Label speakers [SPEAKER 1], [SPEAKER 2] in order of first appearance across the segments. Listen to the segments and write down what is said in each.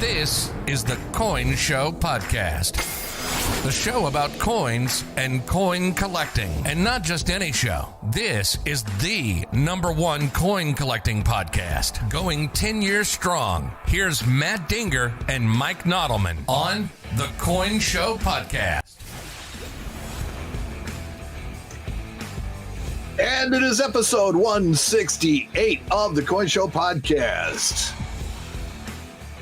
[SPEAKER 1] This is the Coin Show Podcast. The show about coins and coin collecting. And not just any show. This is the #1 coin collecting podcast. Going 10 years strong. Here's Matt Dinger and Mike Nodelman on the Coin Show Podcast.
[SPEAKER 2] And it is episode 168 of the Coin Show Podcast.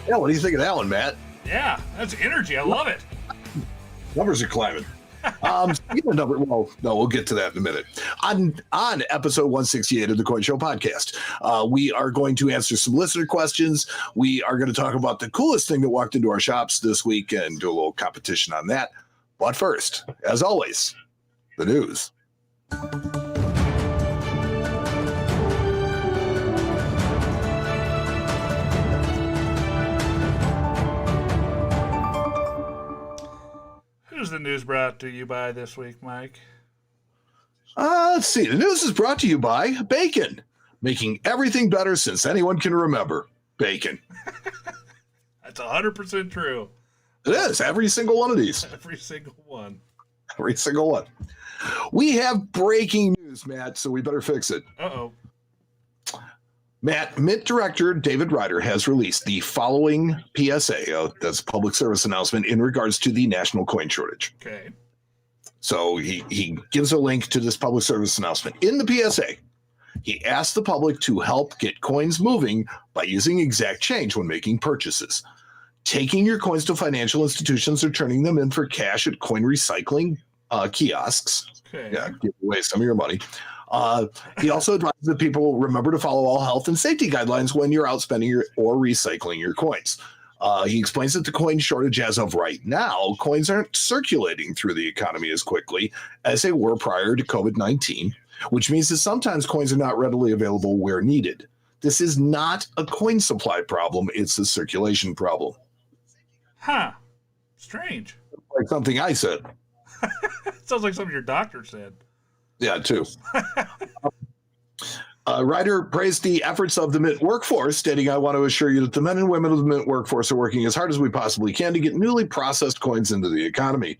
[SPEAKER 2] Yeah, what do you think of that one, Matt?
[SPEAKER 3] Yeah, that's energy. I love it.
[SPEAKER 2] Numbers are climbing. Speaking of numbers, well, no, we'll get to that in a minute. On episode 168 of the Coin Show Podcast, we are going to answer some listener questions. We are going to talk about the coolest thing that walked into our shops this week and do a little competition on that. But first, as always, the news.
[SPEAKER 3] Who's the news brought to you by this week, Mike?
[SPEAKER 2] Let's see. The news is brought to you by bacon, making everything better since anyone can remember. Bacon.
[SPEAKER 3] That's 100% true.
[SPEAKER 2] It is. Every single one of these.
[SPEAKER 3] Every single one.
[SPEAKER 2] Every single one. We have breaking news, Matt, so we better fix it.
[SPEAKER 3] Uh-oh.
[SPEAKER 2] Matt, Mint Director David Ryder has released the following PSA, that's a public service announcement, in regards to the national coin shortage.
[SPEAKER 3] Okay.
[SPEAKER 2] So he gives a link to this public service announcement. In the PSA, he asked the public to help get coins moving by using exact change when making purchases. Taking your coins to financial institutions or turning them in for cash at coin recycling kiosks.
[SPEAKER 3] Okay.
[SPEAKER 2] Yeah, give away some of your money. He also advises that people remember to follow all health and safety guidelines when you're out spending or recycling your coins. He explains that the coin shortage as of right now, coins aren't circulating through the economy as quickly as they were prior to COVID-19, which means that sometimes coins are not readily available where needed. This is not a coin supply problem, it's a circulation problem.
[SPEAKER 3] Huh. Strange.
[SPEAKER 2] Like something I said.
[SPEAKER 3] Sounds like something your doctor said.
[SPEAKER 2] Yeah, too. Ryder praised the efforts of the Mint workforce, stating, "I want to assure you that the men and women of the Mint workforce are working as hard as we possibly can to get newly processed coins into the economy."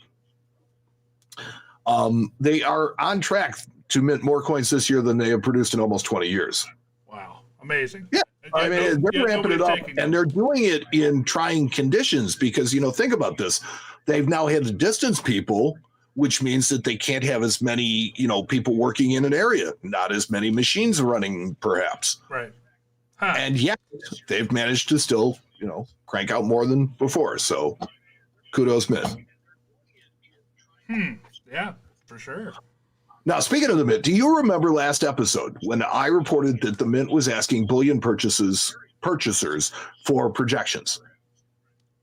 [SPEAKER 2] They are on track to mint more coins this year than they have produced in almost 20 years.
[SPEAKER 3] Wow. Amazing.
[SPEAKER 2] Yeah. I mean, they're ramping it up, and they're doing it in trying conditions because, think about this. They've now had to distance people, which means that they can't have as many, people working in an area, not as many machines running, perhaps.
[SPEAKER 3] Right. Huh.
[SPEAKER 2] And yet they've managed to still, crank out more than before. So kudos, Mint.
[SPEAKER 3] Yeah, for sure.
[SPEAKER 2] Now, speaking of the Mint, do you remember last episode when I reported that the Mint was asking bullion purchasers for projections?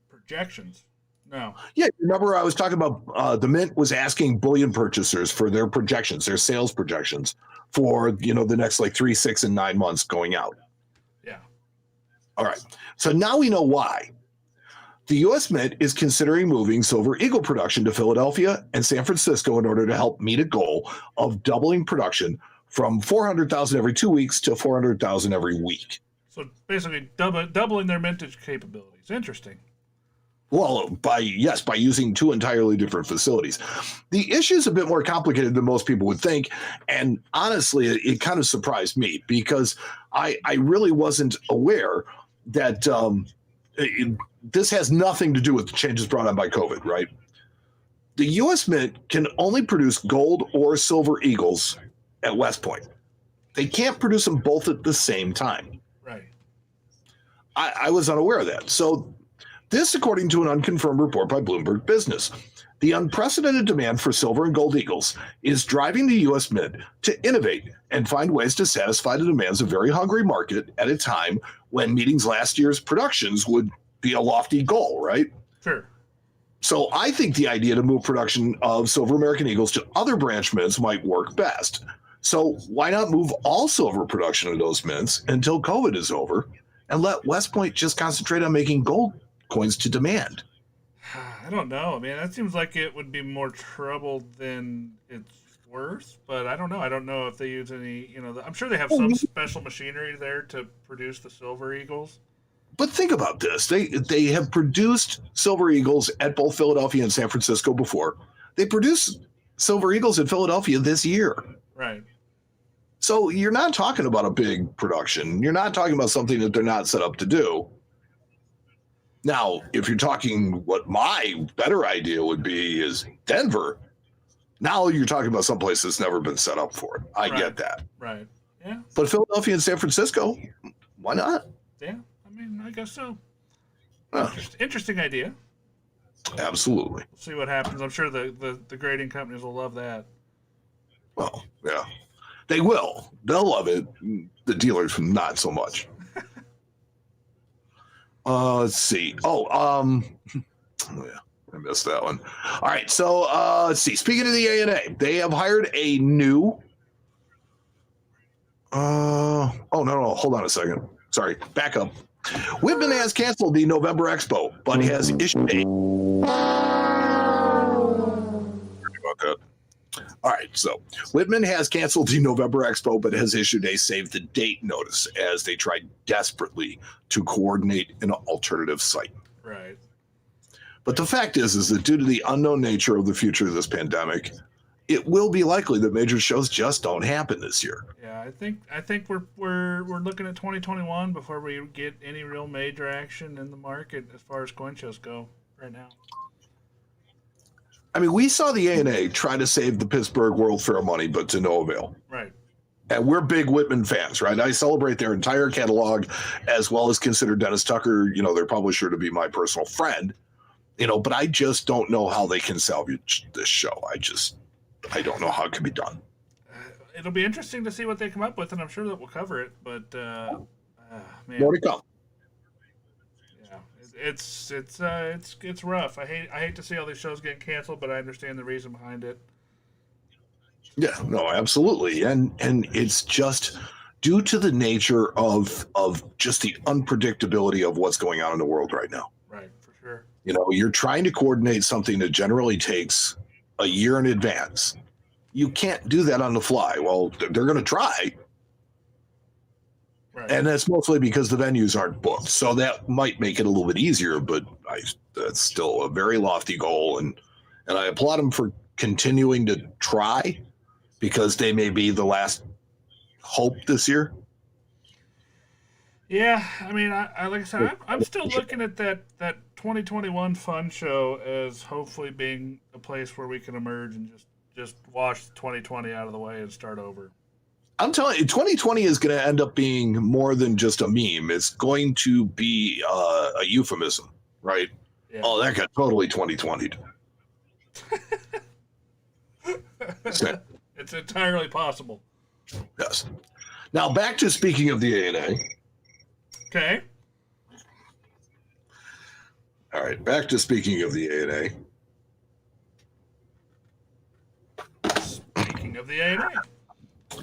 [SPEAKER 3] Projections? No.
[SPEAKER 2] Yeah, remember I was talking about the Mint was asking bullion purchasers for their projections, their sales projections for, the next 3, 6, and 9 months going out.
[SPEAKER 3] Yeah.
[SPEAKER 2] All right. So now we know why. The U.S. Mint is considering moving Silver Eagle production to Philadelphia and San Francisco in order to help meet a goal of doubling production from 400,000 every 2 weeks to 400,000 every week.
[SPEAKER 3] So basically doubling their mintage capabilities. Interesting.
[SPEAKER 2] Well, by using two entirely different facilities. The issue is a bit more complicated than most people would think. And honestly, it kind of surprised me because I really wasn't aware that this has nothing to do with the changes brought on by COVID, right? The U.S. Mint can only produce gold or silver eagles at West Point. They can't produce them both at the same time.
[SPEAKER 3] Right.
[SPEAKER 2] I was unaware of that. So this, according to an unconfirmed report by Bloomberg Business, the unprecedented demand for silver and gold eagles is driving the U.S. Mint to innovate and find ways to satisfy the demands of a very hungry market at a time when meeting last year's productions would be a lofty goal, right?
[SPEAKER 3] Sure.
[SPEAKER 2] So I think the idea to move production of silver American eagles to other branch mints might work best. So why not move all silver production of those mints until COVID is over and let West Point just concentrate on making gold coins to demand?
[SPEAKER 3] I don't know. That seems like it would be more trouble than it's worth, but I don't know. I don't know if they use any, I'm sure they have some special machinery there to produce the silver eagles.
[SPEAKER 2] But think about this. They have produced Silver Eagles at both Philadelphia and San Francisco before. They produced Silver Eagles in Philadelphia this year.
[SPEAKER 3] Right.
[SPEAKER 2] So you're not talking about a big production. You're not talking about something that they're not set up to do. Now, if you're talking what my better idea would be is Denver, now you're talking about someplace that's never been set up for it. I get that.
[SPEAKER 3] Right. Yeah.
[SPEAKER 2] But Philadelphia and San Francisco, why not?
[SPEAKER 3] Yeah. I mean, I guess so.
[SPEAKER 2] Huh.
[SPEAKER 3] Interesting idea.
[SPEAKER 2] Absolutely.
[SPEAKER 3] We'll see what happens. I'm sure the grading companies will love that.
[SPEAKER 2] Well, yeah. They will. They'll love it. The dealers, not so much. Let's see. Yeah, I missed that one. All right. So let's see. Speaking of the ANA, they have hired a new. No. Hold on a second. Sorry. Back up. Whitman has canceled the November Expo, but has issued a. Sorry about that. All right, so Whitman has canceled the November Expo, but has issued a save the date notice as they tried desperately to coordinate an alternative site.
[SPEAKER 3] Right.
[SPEAKER 2] But the fact is that due to the unknown nature of the future of this pandemic, it will be likely that major shows just don't happen this year.
[SPEAKER 3] Yeah, I think we're looking at 2021 before we get any real major action in the market as far as coin shows go right now.
[SPEAKER 2] I mean, we saw the ANA try to save the Pittsburgh World Fair money, but to no avail.
[SPEAKER 3] Right.
[SPEAKER 2] And we're big Whitman fans, right? I celebrate their entire catalog, as well as consider Dennis Tucker, their publisher, to be my personal friend. But I just don't know how they can salvage this show. I don't know how it can be done.
[SPEAKER 3] It'll be interesting to see what they come up with, and I'm sure that we'll cover it. But man,
[SPEAKER 2] More to come.
[SPEAKER 3] It's rough. I hate to see all these shows getting canceled, but I understand the reason behind it.
[SPEAKER 2] Yeah, no, absolutely, and it's just due to the nature of just the unpredictability of what's going on in the world right now.
[SPEAKER 3] Right, for sure.
[SPEAKER 2] You're trying to coordinate something that generally takes a year in advance. You can't do that on the fly. Well, they're going to try. Right. And that's mostly because the venues aren't booked. So that might make it a little bit easier, but that's still a very lofty goal. And I applaud them for continuing to try, because they may be the last hope this year.
[SPEAKER 3] Yeah, I mean, I like I said, I'm still looking at that 2021 fun show as hopefully being a place where we can emerge and just wash 2020 out of the way and start over.
[SPEAKER 2] I'm telling you, 2020 is going to end up being more than just a meme. It's going to be a euphemism, right? Yeah. Oh, that got totally 2020'd.
[SPEAKER 3] It's entirely possible.
[SPEAKER 2] Yes. Now, back to speaking of the ANA.
[SPEAKER 3] Okay.
[SPEAKER 2] All right, back to speaking of the ANA.
[SPEAKER 3] Speaking of the ANA.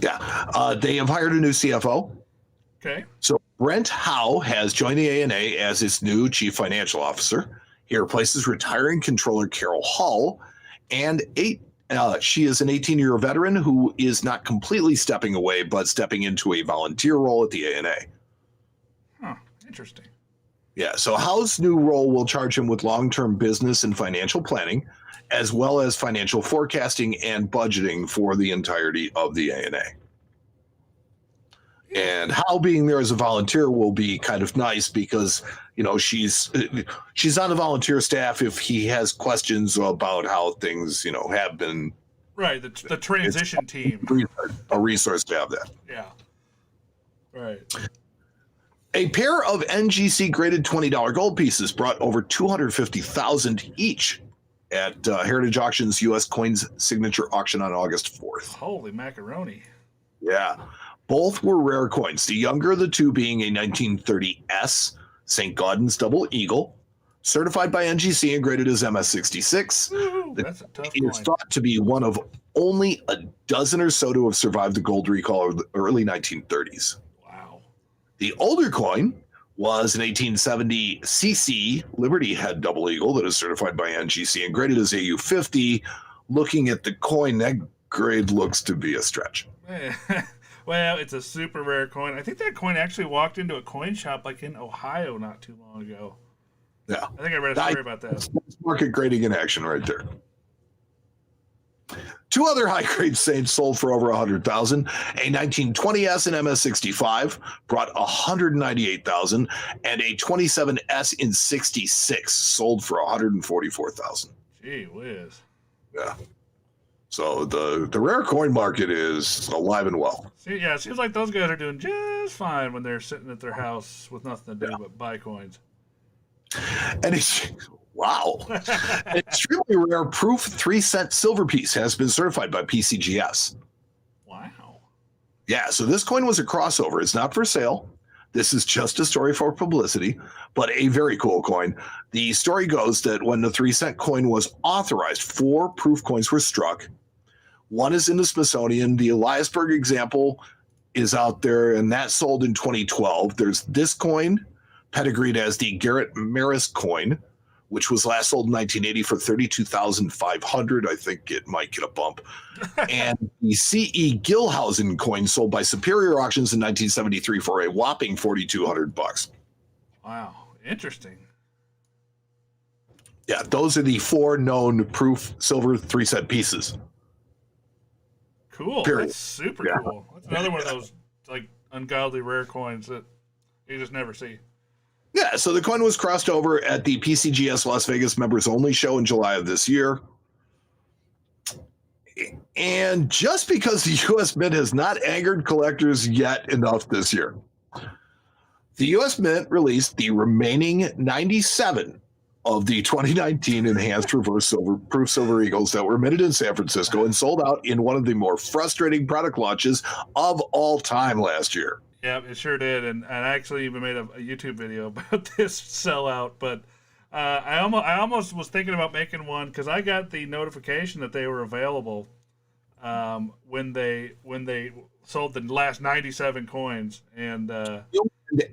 [SPEAKER 2] Yeah, they have hired a new CFO.
[SPEAKER 3] Okay.
[SPEAKER 2] So Brent Howe has joined the ANA as its new chief financial officer. He replaces retiring controller Carol Hall, and she is an 18-year veteran who is not completely stepping away, but stepping into a volunteer role at the ANA.
[SPEAKER 3] Huh, interesting.
[SPEAKER 2] Yeah, so Howe's new role will charge him with long-term business and financial planning, as well as financial forecasting and budgeting for the entirety of the ANA. And Howe being there as a volunteer will be kind of nice because, she's on the volunteer staff if he has questions about how things, have been.
[SPEAKER 3] Right, the transition team.
[SPEAKER 2] A resource to have that.
[SPEAKER 3] Yeah. Right.
[SPEAKER 2] A pair of NGC graded $20 gold pieces brought over $250,000 each at Heritage Auctions U.S. Coins Signature Auction on August 4th.
[SPEAKER 3] Holy macaroni.
[SPEAKER 2] Yeah. Both were rare coins, the younger of the two being a 1930S St. Gaudens Double Eagle, certified by NGC and graded as MS66.
[SPEAKER 3] Ooh, that's a tough
[SPEAKER 2] coin. It is thought to be one of only a dozen or so to have survived the gold recall of the early 1930s.
[SPEAKER 3] Wow.
[SPEAKER 2] The older coin was an 1870 CC Liberty Head Double Eagle that is certified by NGC and graded as AU50. Looking at the coin, that grade looks to be a stretch.
[SPEAKER 3] Well, it's a super rare coin. I think that coin actually walked into a coin shop like in Ohio not too long ago.
[SPEAKER 2] Yeah.
[SPEAKER 3] I think I read a story about that.
[SPEAKER 2] That's market grading in action right there. Two other high-grade Saints sold for over $100,000. A 1920S in MS65 brought $198,000, and a 27S in 66 sold for $144,000.
[SPEAKER 3] Gee whiz.
[SPEAKER 2] Yeah. So the rare coin market is alive and well.
[SPEAKER 3] See, yeah, it seems like those guys are doing just fine when they're sitting at their house with nothing to do but buy coins.
[SPEAKER 2] And it's wow. An extremely rare proof 3-cent silver piece has been certified by PCGS.
[SPEAKER 3] Wow.
[SPEAKER 2] Yeah, so this coin was a crossover. It's not for sale. This is just a story for publicity, but a very cool coin. The story goes that when the 3-cent coin was authorized, 4 proof coins were struck. One is in the Smithsonian. The Eliasberg example is out there, and that sold in 2012. There's this coin, pedigreed as the Garrett Maris coin, which was last sold in 1980 for $32,500. I think it might get a bump. And the C.E. Gilhausen coin sold by Superior Auctions in 1973 for a whopping $4,200.
[SPEAKER 3] Wow. Interesting.
[SPEAKER 2] Yeah, those are the 4 known proof silver 3-cent pieces.
[SPEAKER 3] Cool.
[SPEAKER 2] Period.
[SPEAKER 3] That's super
[SPEAKER 2] Yeah.
[SPEAKER 3] cool. That's another one of those like ungodly rare coins that you just never see.
[SPEAKER 2] Yeah, so the coin was crossed over at the PCGS Las Vegas members only show in July of this year. And just because the U.S. Mint has not angered collectors yet enough this year, the U.S. Mint released the remaining 97 of the 2019 enhanced reverse silver proof silver eagles that were minted in San Francisco and sold out in one of the more frustrating product launches of all time last year.
[SPEAKER 3] Yeah, it sure did, and I actually even made a YouTube video about this sellout. But I almost was thinking about making one because I got the notification that they were available when they sold the last 97 coins, and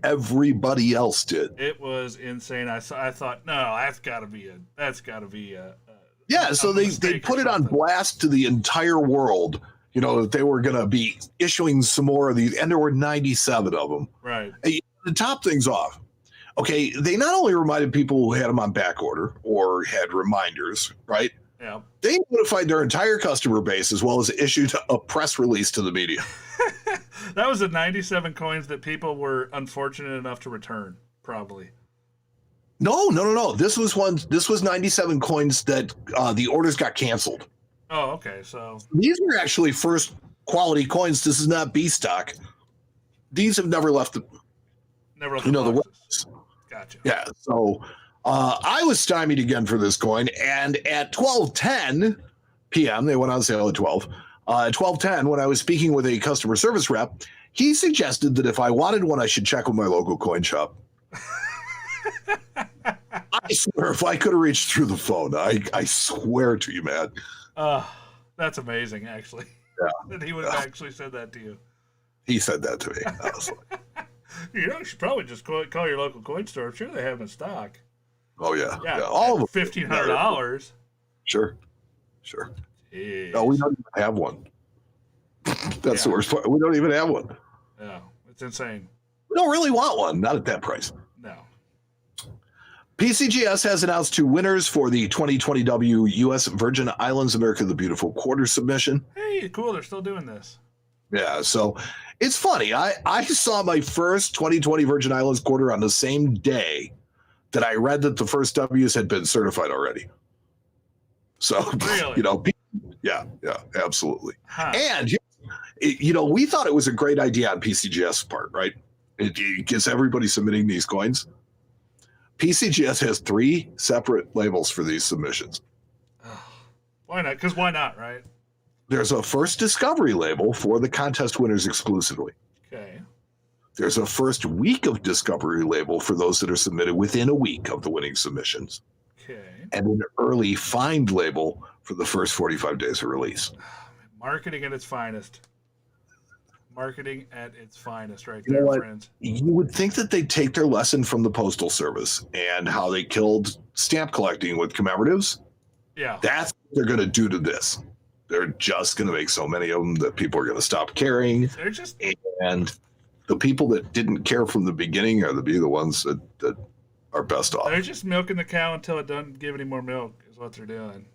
[SPEAKER 2] everybody else did.
[SPEAKER 3] It was insane. I thought, no, that's got to be a
[SPEAKER 2] yeah. So they put it on blast to the entire world. You know, that they were going to be issuing some more of these, and there were 97 of them.
[SPEAKER 3] Right.
[SPEAKER 2] And to top things off, okay, they not only reminded people who had them on back order or had reminders, right?
[SPEAKER 3] Yeah.
[SPEAKER 2] They notified their entire customer base as well as issued a press release to the media.
[SPEAKER 3] That was the 97 coins that people were unfortunate enough to return, probably.
[SPEAKER 2] No. This was 97 coins that the orders got canceled.
[SPEAKER 3] Oh, okay. So
[SPEAKER 2] these were actually first quality coins. This is not B stock. These have never left the warehouse.
[SPEAKER 3] Gotcha.
[SPEAKER 2] Yeah. So I was stymied again for this coin, and at 12:10 p.m. they went on sale at 12. At 12:10, when I was speaking with a customer service rep, he suggested that if I wanted one, I should check with my local coin shop. I swear, if I could have reached through the phone, I swear to you, man.
[SPEAKER 3] That's amazing, actually.
[SPEAKER 2] Yeah.
[SPEAKER 3] That he would have actually said that to you.
[SPEAKER 2] He said that to me.
[SPEAKER 3] You should probably just call your local coin store. I'm sure they have them in stock.
[SPEAKER 2] Oh, yeah.
[SPEAKER 3] Yeah,
[SPEAKER 2] all of them.
[SPEAKER 3] $1,500.
[SPEAKER 2] Sure.
[SPEAKER 3] Jeez.
[SPEAKER 2] No, we don't even have one. That's the worst part. We don't even have one.
[SPEAKER 3] Yeah, it's insane.
[SPEAKER 2] We don't really want one. Not at that price.
[SPEAKER 3] No.
[SPEAKER 2] PCGS has announced 2 winners for the 2020W U.S. Virgin Islands America the Beautiful quarter submission.
[SPEAKER 3] Hey, cool. They're still doing this.
[SPEAKER 2] Yeah, so it's funny. I saw my first 2020 Virgin Islands quarter on the same day that I read that the first W's had been certified already. So,
[SPEAKER 3] really?
[SPEAKER 2] Yeah, absolutely.
[SPEAKER 3] Huh.
[SPEAKER 2] And, we thought it was a great idea on PCGS part, right? It gets everybody submitting these coins. PCGS has 3 separate labels for these submissions.
[SPEAKER 3] Why not? Because why not, right?
[SPEAKER 2] There's a first discovery label for the contest winners exclusively.
[SPEAKER 3] Okay.
[SPEAKER 2] There's a first week of discovery label for those that are submitted within a week of the winning submissions.
[SPEAKER 3] Okay.
[SPEAKER 2] And an early find label for the first 45 days of release.
[SPEAKER 3] Marketing at its finest. Marketing at its finest right there, friends.
[SPEAKER 2] You would think that they'd take their lesson from the Postal Service and how they killed stamp collecting with commemoratives.
[SPEAKER 3] Yeah.
[SPEAKER 2] That's what they're going to do to this. They're just going to make so many of them that people are going to stop caring. And the people that didn't care from the beginning are the ones that are best off.
[SPEAKER 3] They're just milking the cow until it doesn't give any more milk is what they're doing.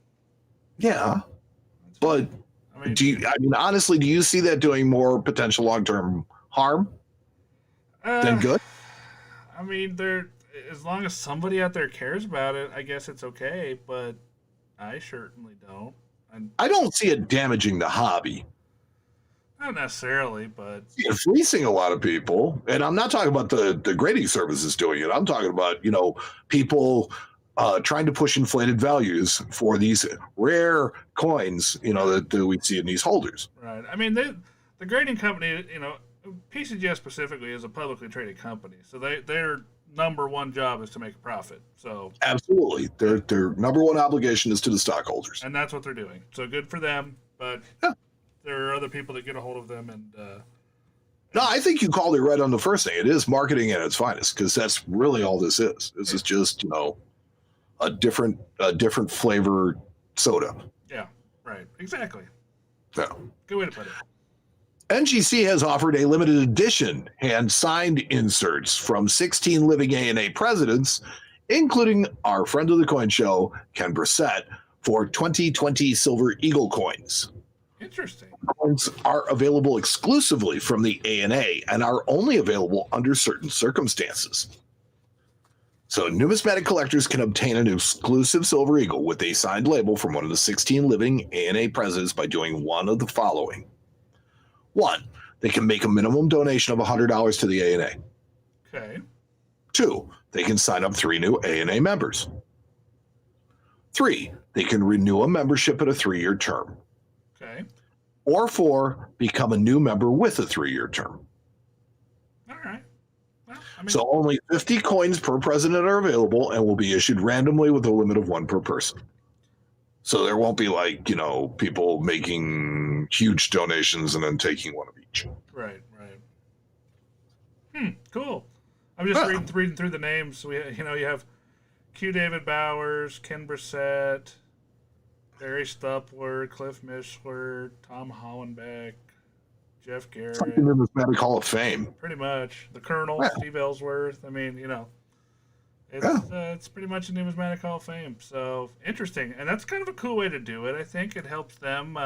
[SPEAKER 2] Yeah. But honestly, do you see that doing more potential long-term harm than good?
[SPEAKER 3] I mean, as long as somebody out there cares about it, I guess it's okay, but I certainly don't.
[SPEAKER 2] I don't see it damaging the hobby.
[SPEAKER 3] Not necessarily, but
[SPEAKER 2] you're fleecing a lot of people, and I'm not talking about the grading services doing it. I'm talking about people trying to push inflated values for these rare coins, that we see in these holders.
[SPEAKER 3] Right. I mean, the grading company, PCGS specifically is a publicly traded company, so their number one job is to make a profit. So absolutely,
[SPEAKER 2] their number one obligation is to the stockholders,
[SPEAKER 3] and that's what they're doing. So good for them, but there are other people that get a hold of them, and
[SPEAKER 2] no, I think you called it right on the first thing. It is marketing at its finest, because that's really all this is. This is just a different flavor soda.
[SPEAKER 3] Yeah, right, exactly.
[SPEAKER 2] Yeah,
[SPEAKER 3] good way to put it.
[SPEAKER 2] NGC has offered a limited edition hand-signed inserts from 16 living ANA presidents, including our friend of the coin show, Ken Brissett, for 2020 Silver Eagle coins.
[SPEAKER 3] Interesting.
[SPEAKER 2] Coins are available exclusively from the ANA and are only available under certain circumstances. So numismatic collectors can obtain an exclusive Silver Eagle with a signed label from one of the 16 living ANA presidents by doing one of the following. 1, they can make a minimum donation of $100 to the ANA.
[SPEAKER 3] Okay.
[SPEAKER 2] 2, they can sign up 3 new ANA members. 3, they can renew a membership at a 3-year term.
[SPEAKER 3] Okay.
[SPEAKER 2] Or 4, become a new member with a 3-year term.
[SPEAKER 3] All right. Well,
[SPEAKER 2] so only 50 coins per president are available and will be issued randomly with a limit of 1 per person. So there won't be people making huge donations and then taking one of each.
[SPEAKER 3] Right. Cool. I'm just reading through the names. You have Q. David Bowers, Ken Brissett, Barry Stupler, Cliff Mishler, Tom Hollenbeck, Jeff Garrett.
[SPEAKER 2] Something in the Numismatic Hall of Fame.
[SPEAKER 3] Pretty much. The Colonel, Steve Ellsworth. I mean, it's pretty much a Numismatic Hall of Fame. So interesting. And that's kind of a cool way to do it. I think it helps them,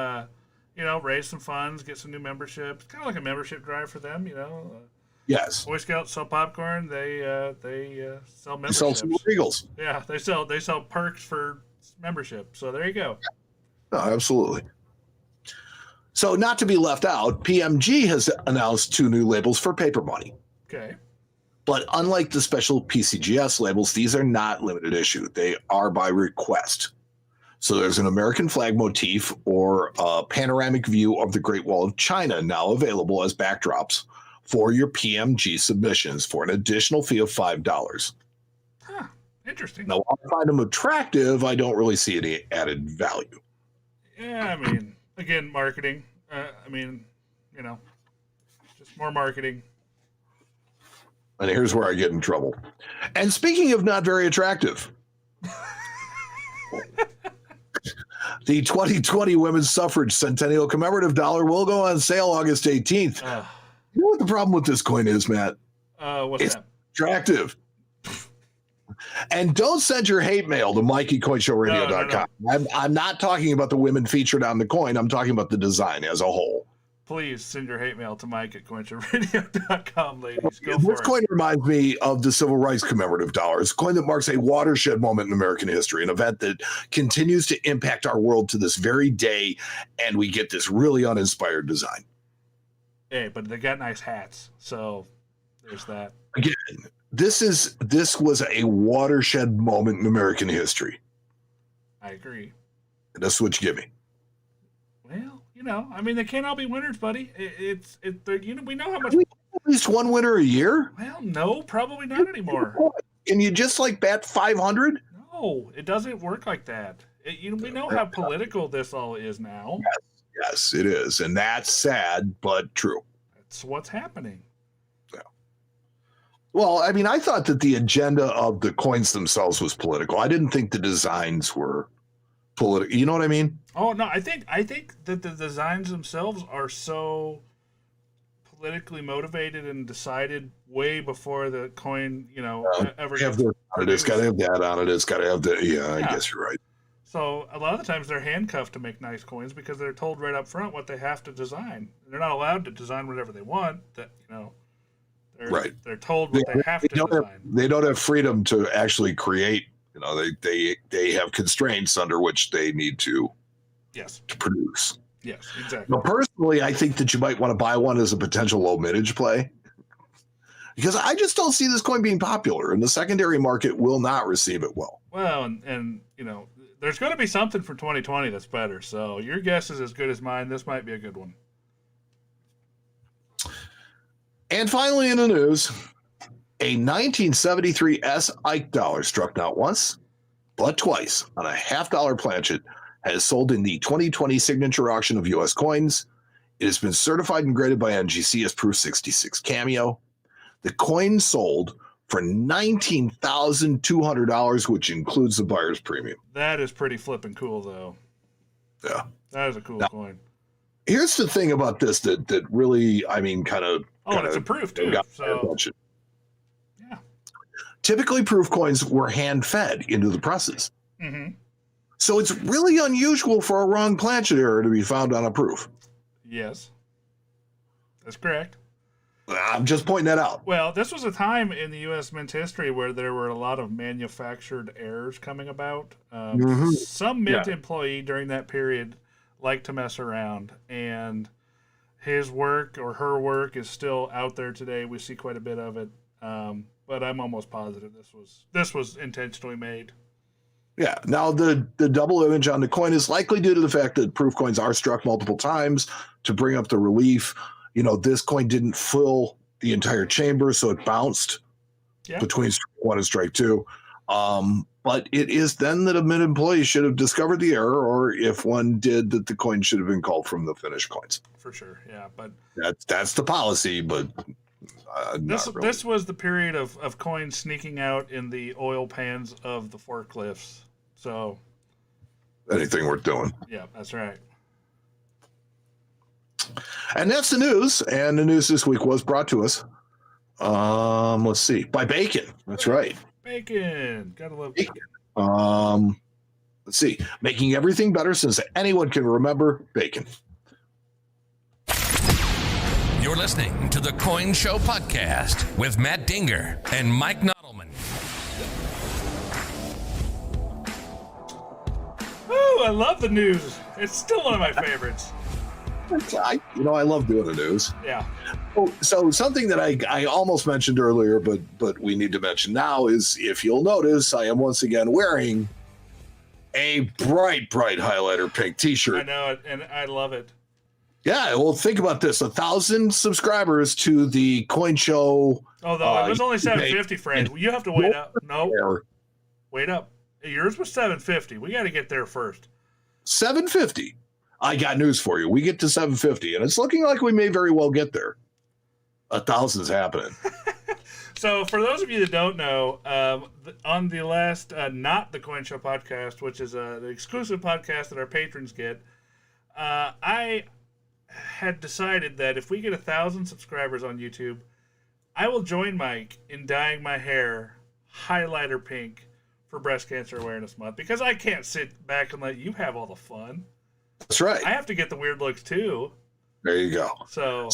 [SPEAKER 3] raise some funds, get some new memberships. Kind of like a membership drive for them,
[SPEAKER 2] Yes.
[SPEAKER 3] Boy Scouts sell popcorn. They sell memberships.
[SPEAKER 2] They sell Silver Eagles.
[SPEAKER 3] Yeah, they sell perks for membership. So there you go.
[SPEAKER 2] No, absolutely. So not to be left out, PMG has announced 2 new labels for paper money.
[SPEAKER 3] Okay.
[SPEAKER 2] But unlike the special PCGS labels, these are not limited issue. They are by request. So there's an American flag motif or a panoramic view of the Great Wall of China now available as backdrops for your PMG submissions for an additional fee of $5.
[SPEAKER 3] Huh. Interesting.
[SPEAKER 2] Now, while I find them attractive, I don't really see any added value.
[SPEAKER 3] Yeah, I mean, again, marketing. Just more marketing.
[SPEAKER 2] And here's where I get in trouble. And speaking of not very attractive, the 2020 Women's Suffrage Centennial Commemorative Dollar will go on sale August 18th. You know what the problem with this coin is, Matt?
[SPEAKER 3] What's that?
[SPEAKER 2] Attractive. And don't send your hate mail to MikeyCoinShowRadio.com. No. I'm not talking about the women featured on the coin. I'm talking about the design as a whole.
[SPEAKER 3] Please send your hate mail to Mike@CoinShowRadio.com, ladies. Go for it.
[SPEAKER 2] This coin reminds me of the Civil Rights Commemorative Dollar. It's a coin that marks a watershed moment in American history, an event that continues to impact our world to this very day, and we get this really uninspired design.
[SPEAKER 3] Hey, but they got nice hats, so there's that.
[SPEAKER 2] Again, this was a watershed moment in American history.
[SPEAKER 3] I agree.
[SPEAKER 2] And that's what you give me.
[SPEAKER 3] Well, they can't all be winners, buddy. We know how much.
[SPEAKER 2] At least one winner a year?
[SPEAKER 3] Well, no, probably not anymore.
[SPEAKER 2] Can you just bat 500?
[SPEAKER 3] No, it doesn't work like that. We know how political this all is now.
[SPEAKER 2] Yes, it is, and that's sad but true.
[SPEAKER 3] That's what's happening.
[SPEAKER 2] Yeah. Well, I thought that the agenda of the coins themselves was political. I didn't think the designs were pull it. You know what I mean?
[SPEAKER 3] Oh no, I think that the designs themselves are so politically motivated and decided way before the coin, ever.
[SPEAKER 2] Have this on it. It's got to have that on it. It's got to have the. Yeah, I guess you're right.
[SPEAKER 3] So a lot of the times they're handcuffed to make nice coins because they're told right up front what they have to design. They're not allowed to design whatever they want. They're told what they have to design.
[SPEAKER 2] They don't have freedom to actually create. They have constraints under which they need to produce.
[SPEAKER 3] Yes, exactly.
[SPEAKER 2] But personally, I think that you might want to buy one as a potential low mintage play, because I just don't see this coin being popular, and the secondary market will not receive it well.
[SPEAKER 3] Well, and there's going to be something for 2020 that's better. So your guess is as good as mine. This might be a good one.
[SPEAKER 2] And finally, in the news, a 1973 S Ike dollar struck not once, but twice on a $50 planchet has sold in the 2020 signature auction of U.S. coins. It has been certified and graded by NGC as Proof 66 Cameo. The coin sold for $19,200, which includes the buyer's premium.
[SPEAKER 3] That is pretty flippin' cool, though.
[SPEAKER 2] Yeah.
[SPEAKER 3] That is a cool coin.
[SPEAKER 2] Here's the thing about this that really, kind of...
[SPEAKER 3] it's a proof, too. So. Yeah.
[SPEAKER 2] Typically, proof coins were hand-fed into the presses.
[SPEAKER 3] Mm-hmm.
[SPEAKER 2] So it's really unusual for a wrong planchet error to be found on a proof.
[SPEAKER 3] Yes. That's correct.
[SPEAKER 2] I'm just pointing that out.
[SPEAKER 3] Well, this was a time in the U.S. mint history where there were a lot of manufactured errors coming about. Some mint employee during that period liked to mess around, and his work or her work is still out there today. We see quite a bit of it, but I'm almost positive this was intentionally made.
[SPEAKER 2] Yeah. Now, the double image on the coin is likely due to the fact that proof coins are struck multiple times to bring up the relief. This coin didn't fill the entire chamber, so it bounced between strike one and strike two. But it is then that a mint employee should have discovered the error, or if one did, that the coin should have been called from the finished coins.
[SPEAKER 3] For sure, yeah. But
[SPEAKER 2] that's the policy, but
[SPEAKER 3] this was the period of coins sneaking out in the oil pans of the forklifts. So
[SPEAKER 2] anything worth doing.
[SPEAKER 3] Yeah, that's right.
[SPEAKER 2] And that's the news. And the news this week was brought to us. Let's see, by Bacon. That's right.
[SPEAKER 3] Bacon. Gotta love Bacon.
[SPEAKER 2] Let's see. Making everything better since anyone can remember Bacon.
[SPEAKER 1] You're listening to the Coin Show Podcast with Matt Dinger and Mike Nottleman.
[SPEAKER 3] Oh, I love the news. It's still one of my favorites.
[SPEAKER 2] I love doing the news.
[SPEAKER 3] Yeah.
[SPEAKER 2] So something that I almost mentioned earlier, but we need to mention now is, if you'll notice, I am once again wearing a bright highlighter pink T-shirt.
[SPEAKER 3] I know it, and I love it.
[SPEAKER 2] Yeah, well, think about this: 1,000 subscribers to the Coin Show.
[SPEAKER 3] Although it was only 750, friend. You have to wait up. No, wait up. Yours was 750. We got to get there first.
[SPEAKER 2] 750. I got news for you. We get to 750, and it's looking like we may very well get there. 1,000's happening.
[SPEAKER 3] So, for those of you that don't know, on the last Not the Coin Show podcast, which is the exclusive podcast that our patrons get, I had decided that if we get 1,000 subscribers on YouTube, I will join Mike in dyeing my hair highlighter pink for Breast Cancer Awareness Month, because I can't sit back and let you have all the fun.
[SPEAKER 2] That's right.
[SPEAKER 3] I have to get the weird looks too.
[SPEAKER 2] There you go.
[SPEAKER 3] So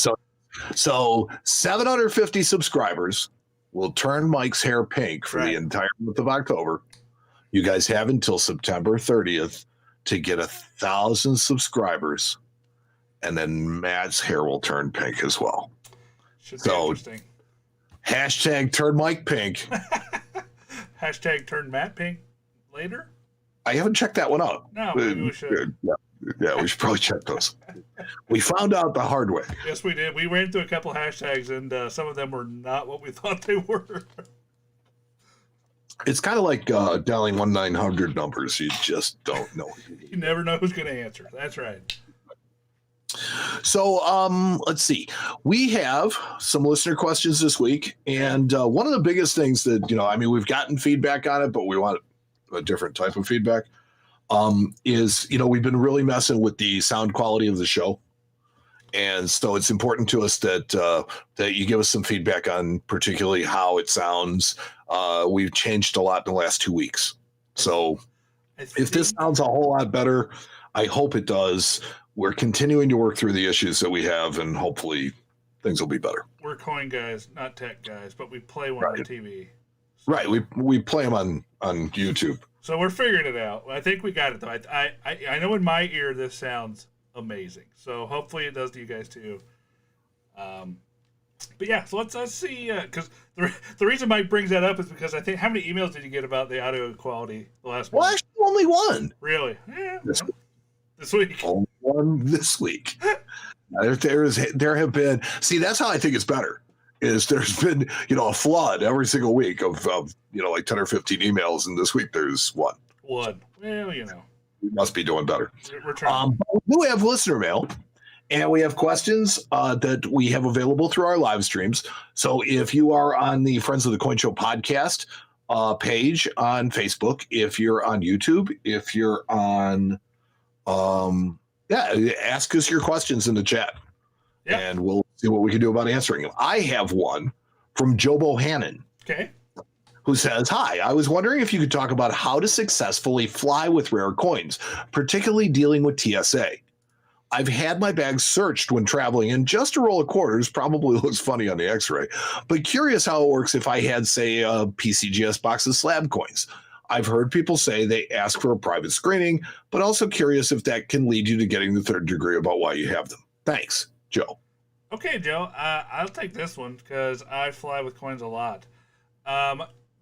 [SPEAKER 2] 750 subscribers will turn Mike's hair pink for the entire month of October. You guys have until September 30th to get 1,000 subscribers, and then Matt's hair will turn pink as well.
[SPEAKER 3] Should be interesting.
[SPEAKER 2] Hashtag turn Mike pink.
[SPEAKER 3] Hashtag turn Matt pink later.
[SPEAKER 2] I haven't checked that one out.
[SPEAKER 3] No, maybe we should.
[SPEAKER 2] Yeah, we should probably check those. We found out the hard way.
[SPEAKER 3] Yes, we did. We ran through a couple hashtags, and some of them were not what we thought they were.
[SPEAKER 2] It's kind of like dialing 1-900 numbers. You just don't know.
[SPEAKER 3] You never know who's going to answer. That's right.
[SPEAKER 2] So let's see. We have some listener questions this week, and one of the biggest things that we've gotten feedback on it, but we want a different type of feedback. is, we've been really messing with the sound quality of the show. And so it's important to us that you give us some feedback on particularly how it sounds. We've changed a lot in the last 2 weeks. So if this sounds a whole lot better, I hope it does. We're continuing to work through the issues that we have, and hopefully things will be better.
[SPEAKER 3] We're coin guys, not tech guys, but we play one on TV. So.
[SPEAKER 2] Right. We play them on YouTube.
[SPEAKER 3] So we're figuring it out. I think we got it, though. I know in my ear this sounds amazing. So hopefully it does to you guys, too. But yeah, so let's see. Because the reason Mike brings that up is because I think, how many emails did you get about the audio quality the last month?
[SPEAKER 2] Well, actually, only one.
[SPEAKER 3] Really? Yeah. This week.
[SPEAKER 2] Only one this week. There have been. See, that's how I think it's better. Is there's been a flood every single week of like 10 or 15 emails, and this week there's one.
[SPEAKER 3] Well,
[SPEAKER 2] we must be doing better.
[SPEAKER 3] We're trying.
[SPEAKER 2] We have listener mail, and we have questions that we have available through our live streams. So if you are on the Friends of the Coin Show podcast page on Facebook, if you're on YouTube, if you're on, ask us your questions in the chat. Yeah. And we'll see what we can do about answering them. I have one from Joe Bohannon.
[SPEAKER 3] Okay.
[SPEAKER 2] Who says, "Hi, I was wondering if you could talk about how to successfully fly with rare coins, particularly dealing with TSA. I've had my bag searched when traveling, and just a roll of quarters probably looks funny on the x-ray, but curious how it works if I had, say, a PCGS box of slab coins. I've heard people say they ask for a private screening, but also curious if that can lead you to getting the third degree about why you have them. Thanks, Joe."
[SPEAKER 3] Okay, Joe, I'll take this one because I fly with coins a lot.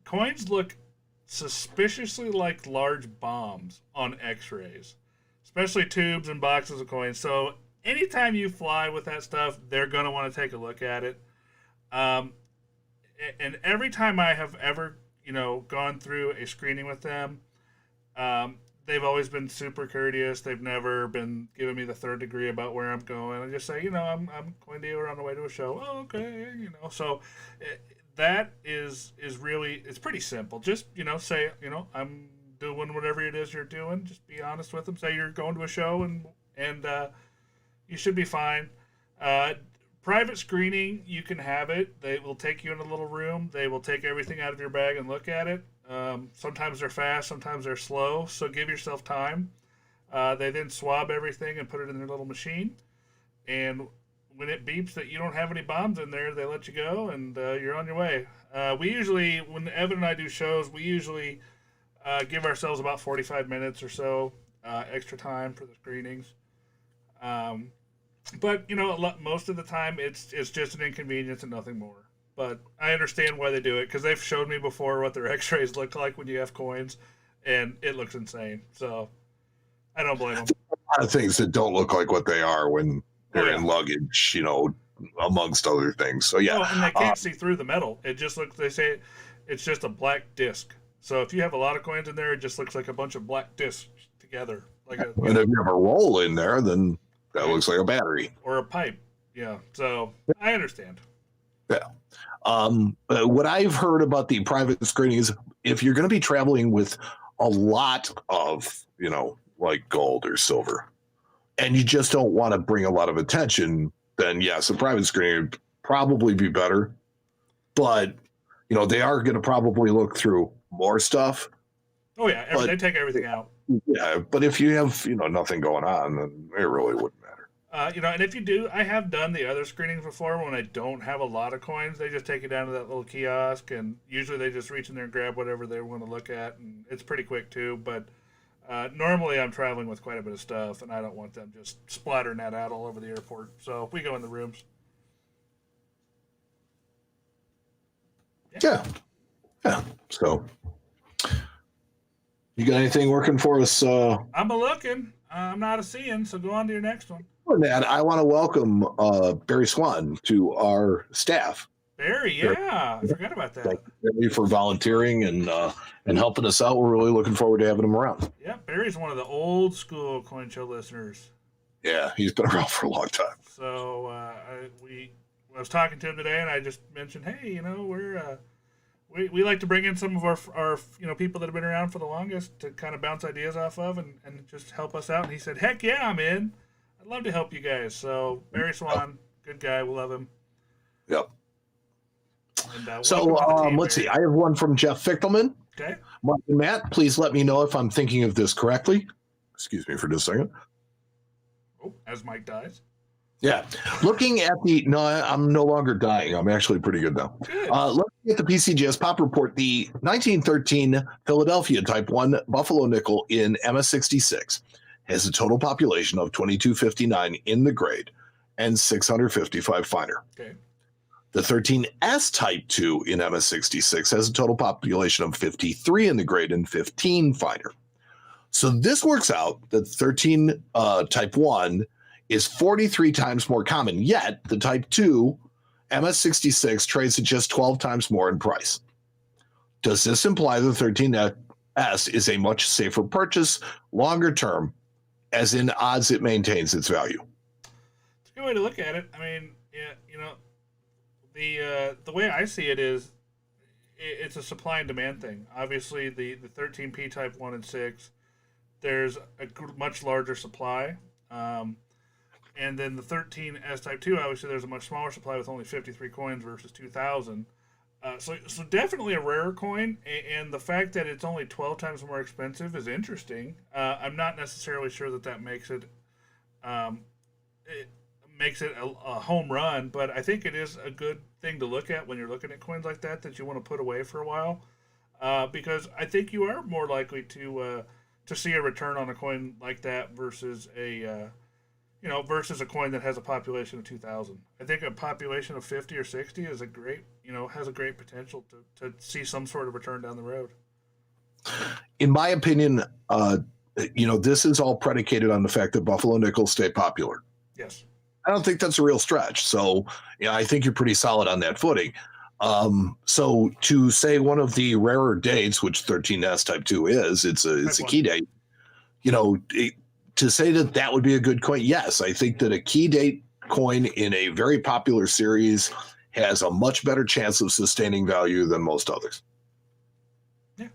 [SPEAKER 3] Coins look suspiciously like large bombs on x-rays, especially tubes and boxes of coins. So anytime you fly with that stuff, they're going to want to take a look at it. And every time I have ever, gone through a screening with them, they've always been super courteous. They've never been giving me the third degree about where I'm going. I just say, I'm coin dealer on the way to a show. Oh, okay, So that is really, it's pretty simple. Just, say, I'm doing whatever it is you're doing. Just be honest with them. Say you're going to a show and you should be fine. Private screening, you can have it. They will take you in a little room. They will take everything out of your bag and look at it. Sometimes they're fast, sometimes they're slow, so give yourself time. They then swab everything and put it in their little machine. And when it beeps that you don't have any bombs in there, they let you go, and you're on your way. We usually, when Evan and I do shows, we usually give ourselves about 45 minutes or so extra time for the screenings. But, most of the time it's just an inconvenience and nothing more. But I understand why they do it, because they've showed me before what their x-rays look like when you have coins, and it looks insane. So I don't blame them.
[SPEAKER 2] A lot of things that don't look like what they are when they're in luggage, amongst other things. So, yeah.
[SPEAKER 3] Oh, and they can't see through the metal. It just looks, they say it's just a black disc. So if you have a lot of coins in there, it just looks like a bunch of black discs together.
[SPEAKER 2] And if you have a roll in there, then that looks like a battery.
[SPEAKER 3] Or a pipe. Yeah. So I understand.
[SPEAKER 2] Yeah. What I've heard about the private screening is if you're going to be traveling with a lot of, like gold or silver, and you just don't want to bring a lot of attention, then yes, a private screening would probably be better. But, they are going to probably look through more stuff.
[SPEAKER 3] Oh, yeah. They take everything out.
[SPEAKER 2] Yeah. But if you have, nothing going on, then it really wouldn't matter.
[SPEAKER 3] And if you do, I have done the other screenings before when I don't have a lot of coins. They just take you down to that little kiosk, and usually they just reach in there and grab whatever they want to look at, and it's pretty quick too. But normally I'm traveling with quite a bit of stuff, and I don't want them just splattering that out all over the airport. So we go in the rooms.
[SPEAKER 2] Yeah. So you got anything working for us?
[SPEAKER 3] I'm a looking. I'm not a seeing, so go on to your next one.
[SPEAKER 2] And I want to welcome Barry Swan to our staff.
[SPEAKER 3] Barry, yeah, I forgot about that.
[SPEAKER 2] Thank you for volunteering and helping us out. We're really looking forward to having him around.
[SPEAKER 3] Yeah, Barry's one of the old school Coin Show listeners.
[SPEAKER 2] Yeah, he's been around for a long time.
[SPEAKER 3] So I was talking to him today, and I just mentioned, hey, we like to bring in some of our people that have been around for the longest to kind of bounce ideas off of and just help us out. And he said, heck yeah, I'm in. I'd love to help you guys. So Barry Swan, good guy. We love him.
[SPEAKER 2] Yep.
[SPEAKER 3] And,
[SPEAKER 2] so let's see. I have one from Jeff Fichtelman.
[SPEAKER 3] Okay.
[SPEAKER 2] Mike and Matt, please let me know if I'm thinking of this correctly. Excuse me for just a second.
[SPEAKER 3] Oh, as Mike dies.
[SPEAKER 2] Yeah. Looking at no, I'm no longer dying. I'm actually pretty good now.
[SPEAKER 3] Good.
[SPEAKER 2] Looking at the PCGS Pop Report, the 1913 Philadelphia Type 1 Buffalo Nickel in MS66 has a total population of 2259 in the grade and 655 finer.
[SPEAKER 3] Okay.
[SPEAKER 2] The 13S Type 2 in MS66 has a total population of 53 in the grade and 15 finer. So this works out that 13 Type 1 is 43 times more common, yet the Type 2 MS66 trades at just 12 times more in price. Does this imply the 13S is a much safer purchase longer term, as in odds it maintains its value?
[SPEAKER 3] It's a good way to look at it. I mean, the way I see it is it's a supply and demand thing. Obviously, the 13P Type 1 and 6, there's a much larger supply. And then the 13S Type 2, obviously, there's a much smaller supply with only 53 coins versus 2,000. So definitely a rarer coin, and the fact that it's only 12 times more expensive is interesting. I'm not necessarily sure that makes it a home run, but I think it is a good thing to look at when you're looking at coins like that you want to put away for a while, because I think you are more likely to see a return on a coin like that versus a coin that has a population of 2,000. I think a population of 50 or 60 is has a great potential to see some sort of return down the road.
[SPEAKER 2] In my opinion, this is all predicated on the fact that Buffalo Nickels stay popular.
[SPEAKER 3] Yes.
[SPEAKER 2] I don't think that's a real stretch. So, I think you're pretty solid on that footing. So to say one of the rarer dates, which 13S Type 2 is, it's a key date, to say that would be a good coin. Yes, I think that a key date coin in a very popular series has a much better chance of sustaining value than most others.
[SPEAKER 3] Yeah.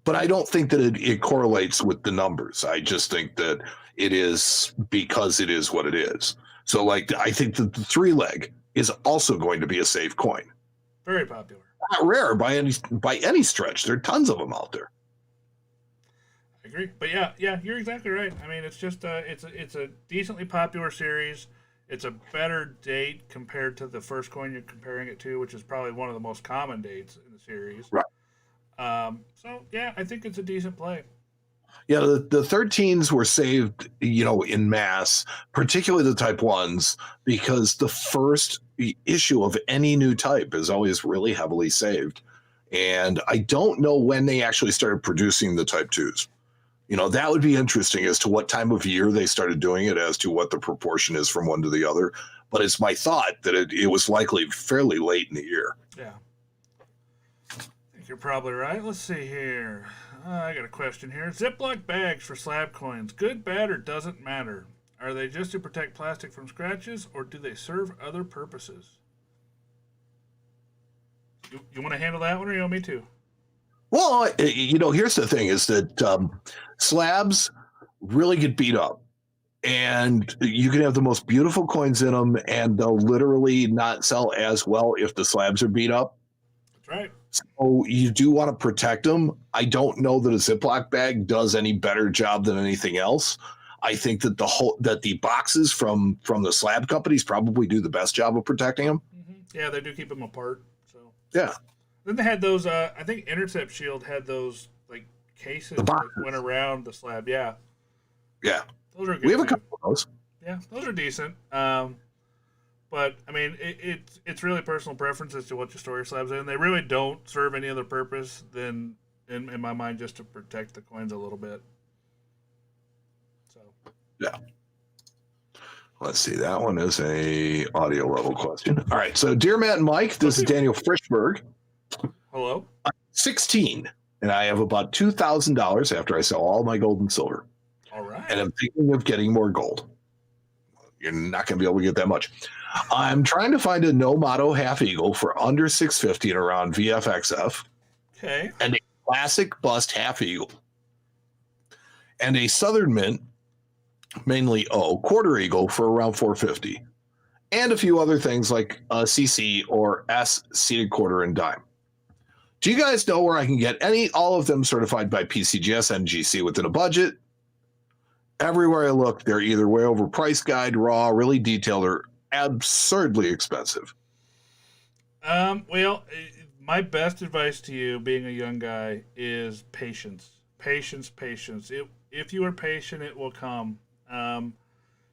[SPEAKER 2] But I don't think that it correlates with the numbers. I just think that it is because it is what it is. So I think that the 3-leg is also going to be a safe coin.
[SPEAKER 3] Very popular.
[SPEAKER 2] Not rare by any stretch. There are tons of them out there.
[SPEAKER 3] I agree, but yeah, you're exactly right. I mean, it's just it's a decently popular series. It's a better date compared to the first coin you're comparing it to, which is probably one of the most common dates in the series.
[SPEAKER 2] Right.
[SPEAKER 3] So yeah, I think it's a decent play.
[SPEAKER 2] Yeah, the 13s were saved, in mass, particularly the Type 1s, because the first issue of any new type is always really heavily saved. And I don't know when they actually started producing the Type 2s. That would be interesting as to what time of year they started doing it, as to what the proportion is from one to the other. But it's my thought that it was likely fairly late in the year.
[SPEAKER 3] Yeah. I think you're probably right. Let's see here. I got a question here. Ziploc bags for slab coins. Good, bad, or doesn't matter? Are they just to protect plastic from scratches, or do they serve other purposes? You want to handle that one, or you want me to?
[SPEAKER 2] Well, here's the thing is that slabs really get beat up, and you can have the most beautiful coins in them, and they'll literally not sell as well if the slabs are beat up.
[SPEAKER 3] That's right.
[SPEAKER 2] So you do want to protect them. I don't know that a Ziploc bag does any better job than anything else. I think that the boxes from the slab companies probably do the best job of protecting them.
[SPEAKER 3] Mm-hmm. Yeah, they do keep them apart. So
[SPEAKER 2] yeah.
[SPEAKER 3] Then they had those. I think Intercept Shield had those cases that went around the slab. Yeah.
[SPEAKER 2] Yeah.
[SPEAKER 3] Those are good.
[SPEAKER 2] We have a couple of those.
[SPEAKER 3] Yeah, those are decent. But I mean, it's really personal preference as to what you store your slabs in. They really don't serve any other purpose than, in my mind, just to protect the coins a little bit. So.
[SPEAKER 2] Yeah. Let's see. That one is a audio level question. All right. So, dear Matt and Mike, this is Daniel Frischberg.
[SPEAKER 3] Hello.
[SPEAKER 2] I'm 16, and I have about $2,000 after I sell all my gold and silver.
[SPEAKER 3] All right.
[SPEAKER 2] And I'm thinking of getting more gold. You're not going to be able to get that much. I'm trying to find a no motto half eagle for under 650 and around VFXF.
[SPEAKER 3] Okay.
[SPEAKER 2] And a classic bust half eagle. And a Southern Mint, mainly quarter eagle for around 450. And a few other things like a CC or S seated quarter and dime. Do you guys know where I can get all of them certified by PCGS NGC within a budget? Everywhere I look, they're either way over price guide, raw, really detailed, or absurdly expensive.
[SPEAKER 3] Well, my best advice to you, being a young guy, is patience. Patience. If you are patient, it will come.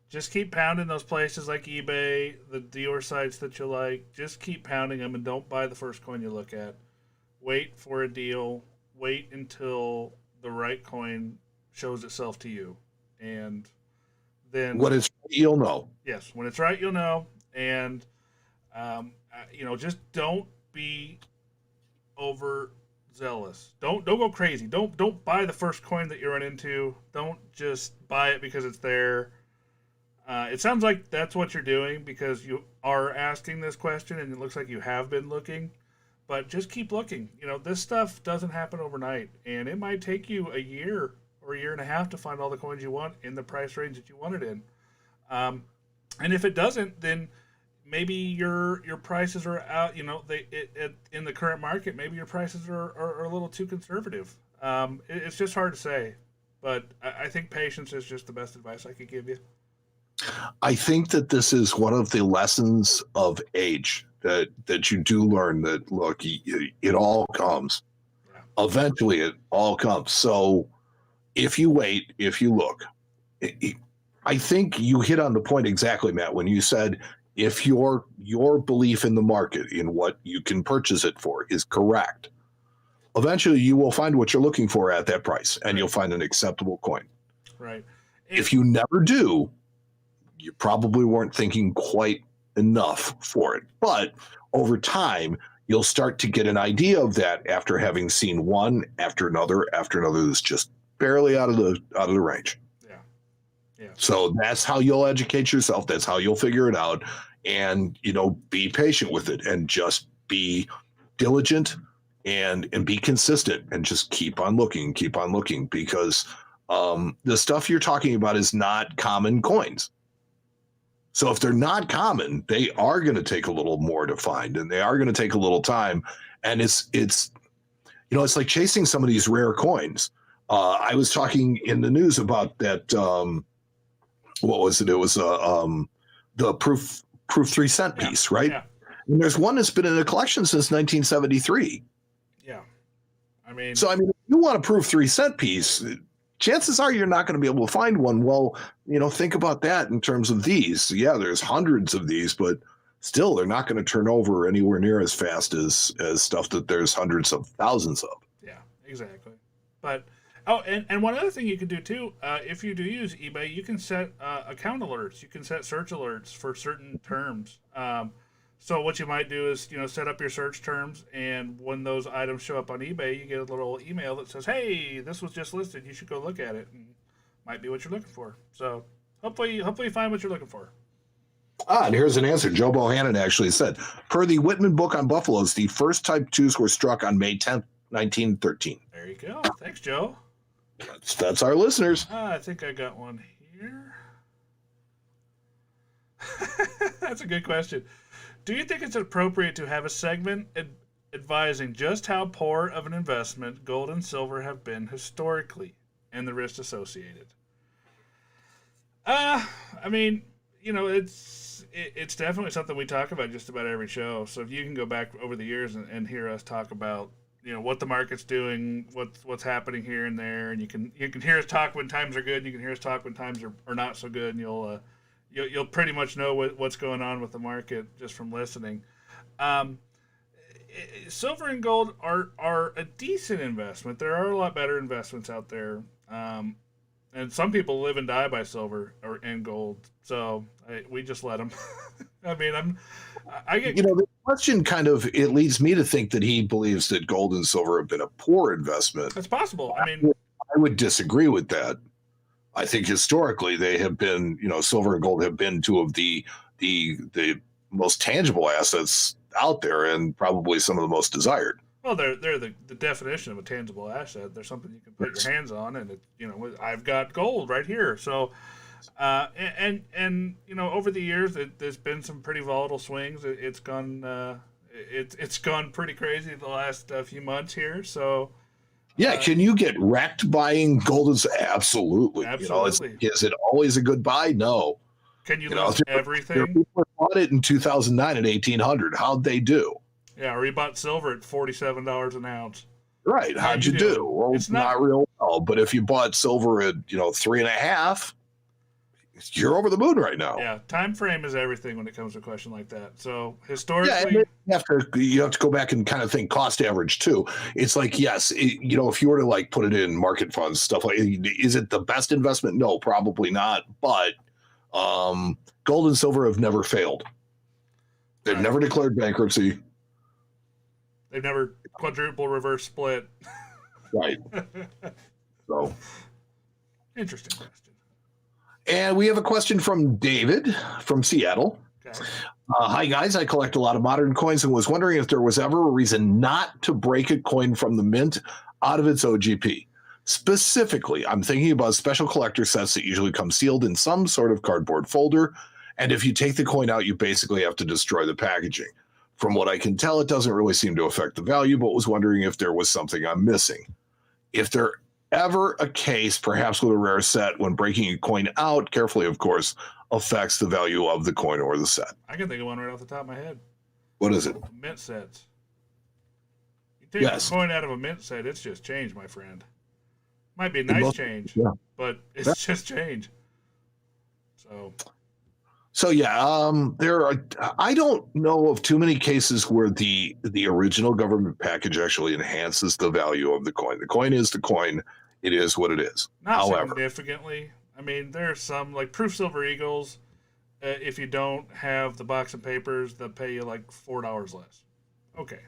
[SPEAKER 3] Just keep pounding those places like eBay, the dealer sites that you like. Just keep pounding them and don't buy the first coin you look at. Wait for a deal. Wait until the right coin shows itself to you. And then
[SPEAKER 2] when it's right, you'll know.
[SPEAKER 3] Yes, when it's right, you'll know. And, just don't be overzealous. Don't go crazy. Don't buy the first coin that you run into. Don't just buy it because it's there. It sounds like that's what you're doing because you are asking this question, and it looks like you have been looking. But just keep looking. This stuff doesn't happen overnight, and it might take you a year or a year and a half to find all the coins you want in the price range that you want it in. And if it doesn't, then maybe your prices are out. In the current market, maybe your prices are a little too conservative. It's just hard to say, but I think patience is just the best advice I could give you.
[SPEAKER 2] I think that this is one of the lessons of age that you do learn that, look, it all comes. Yeah. Eventually, it all comes. So if you wait, if you look, I think you hit on the point exactly, Matt, when you said if your belief in the market, in what you can purchase it for, is correct, eventually you will find what you're looking for at that price, and you'll find an acceptable coin.
[SPEAKER 3] Right.
[SPEAKER 2] If you never do, you probably weren't thinking quite enough for it. But over time, you'll start to get an idea of that after having seen one after another that's just barely out of the range. Yeah. So that's how you'll educate yourself. That's how you'll figure it out. And, be patient with it and just be diligent and be consistent and just keep on looking because the stuff you're talking about is not common coins. So if they're not common, they are going to take a little more to find, and they are going to take a little time. And it's like chasing some of these rare coins. I was talking in the news about that. What was it? It was the proof 3 cent piece, right? Yeah. And there's one that's been in the collection since 1973.
[SPEAKER 3] Yeah.
[SPEAKER 2] If you want a proof 3 cent piece, chances are you're not going to be able to find one. Well, think about that in terms of these. Yeah, there's hundreds of these, but still they're not going to turn over anywhere near as fast as stuff that there's hundreds of thousands of.
[SPEAKER 3] Yeah, exactly. But, and one other thing you can do too, if you do use eBay, you can set account alerts. You can set search alerts for certain terms. So what you might do is, set up your search terms, and when those items show up on eBay, you get a little email that says, hey, this was just listed. You should go look at it. And might be what you're looking for. So hopefully you find what you're looking for.
[SPEAKER 2] And here's an answer. Joe Bohannon actually said, per the Whitman book on buffaloes, the first type 2s were struck on May 10th, 1913.
[SPEAKER 3] There you go. Thanks, Joe.
[SPEAKER 2] That's our listeners.
[SPEAKER 3] I think I got one here. That's a good question. Do you think it's appropriate to have a segment advising just how poor of an investment gold and silver have been historically and the risks associated? It's definitely something we talk about just about every show. So if you can go back over the years and hear us talk about, what the market's doing, what's happening here and there, and you can hear us talk when times are good, you can hear us talk when times are not so good, and you'll pretty much know what's going on with the market just from listening. Silver and gold are a decent investment. There are a lot better investments out there. And some people live and die by silver and gold. So we just let them.
[SPEAKER 2] The question it leads me to think that he believes that gold and silver have been a poor investment.
[SPEAKER 3] That's possible.
[SPEAKER 2] I would disagree with that. I think historically they have been, silver and gold have been two of the most tangible assets out there, and probably some of the most desired.
[SPEAKER 3] Well, they're the definition of a tangible asset. They're something you can put your hands on, and I've got gold right here. So, and over the years, there's been some pretty volatile swings. It's gone pretty crazy the last few months here. So,
[SPEAKER 2] yeah, can you get wrecked buying gold?
[SPEAKER 3] Absolutely.
[SPEAKER 2] Absolutely. Is it always a good buy? No.
[SPEAKER 3] Can you lose everything?
[SPEAKER 2] People bought it in 2009 at 1,800. How'd they do?
[SPEAKER 3] Yeah, or you bought silver at $47 an ounce.
[SPEAKER 2] Right. How'd you do? Well, it's not real well. But if you bought silver at 3.5, you're over the moon right now.
[SPEAKER 3] Yeah, time frame is everything when it comes to a question like that. So historically,
[SPEAKER 2] you have to go back and kind of think cost average too. It's like, yes, if you were to like put it in market funds, stuff like, is it the best investment? No, probably not. But gold and silver have never failed. They've never declared bankruptcy.
[SPEAKER 3] They've never quadruple reverse split.
[SPEAKER 2] Right. So
[SPEAKER 3] interesting question.
[SPEAKER 2] And we have a question from David from Seattle.
[SPEAKER 3] Okay.
[SPEAKER 2] Hi, guys. I collect a lot of modern coins and was wondering if there was ever a reason not to break a coin from the mint out of its OGP. Specifically, I'm thinking about special collector sets that usually come sealed in some sort of cardboard folder. And if you take the coin out, you basically have to destroy the packaging. From what I can tell, it doesn't really seem to affect the value, but was wondering if there was something I'm missing. If there ever a case, perhaps with a rare set, when breaking a coin out, carefully, of course, affects the value of the coin or the set.
[SPEAKER 3] I can think of one right off the top of my head.
[SPEAKER 2] What is it?
[SPEAKER 3] Mint sets. You take a coin out of a mint set, it's just change, my friend. Might be a nice change, but it's just change.
[SPEAKER 2] So I don't know of too many cases where the original government package actually enhances the value of the coin. The coin is the coin. It is what it is.
[SPEAKER 3] Not significantly. I mean, there are some, like Proof Silver Eagles, if you don't have the box and papers, they'll pay you like $4 less. Okay.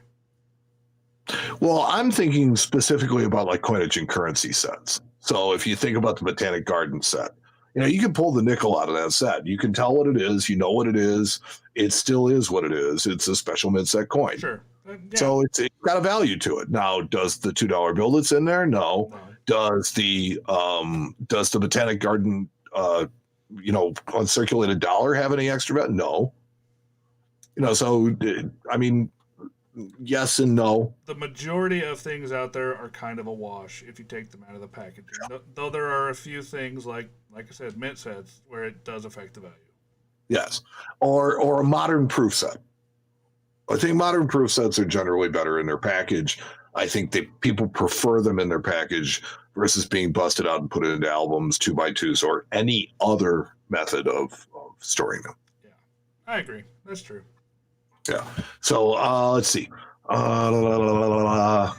[SPEAKER 2] Well, I'm thinking specifically about like coinage and currency sets. So if you think about the Botanic Garden set, you can pull the nickel out of that set. You can tell what it is. You know what it is. It still is what it is. It's a special mint set coin.
[SPEAKER 3] Sure. Yeah.
[SPEAKER 2] So it's got a value to it. Now, does the $2 bill that's in there? No. Does the Botanic Garden uncirculated dollar have any extra value? No. So I mean, yes and no.
[SPEAKER 3] The majority of things out there are kind of a wash if you take them out of the packaging. Though there are a few things like I said, mint sets where it does affect the value.
[SPEAKER 2] Yes, or a modern proof set. I think modern proof sets are generally better in their package. I think people prefer them in their package versus being busted out and put into albums, 2x2s, or any other method of storing them.
[SPEAKER 3] Yeah, I agree. That's true.
[SPEAKER 2] Yeah. So let's see. I'm a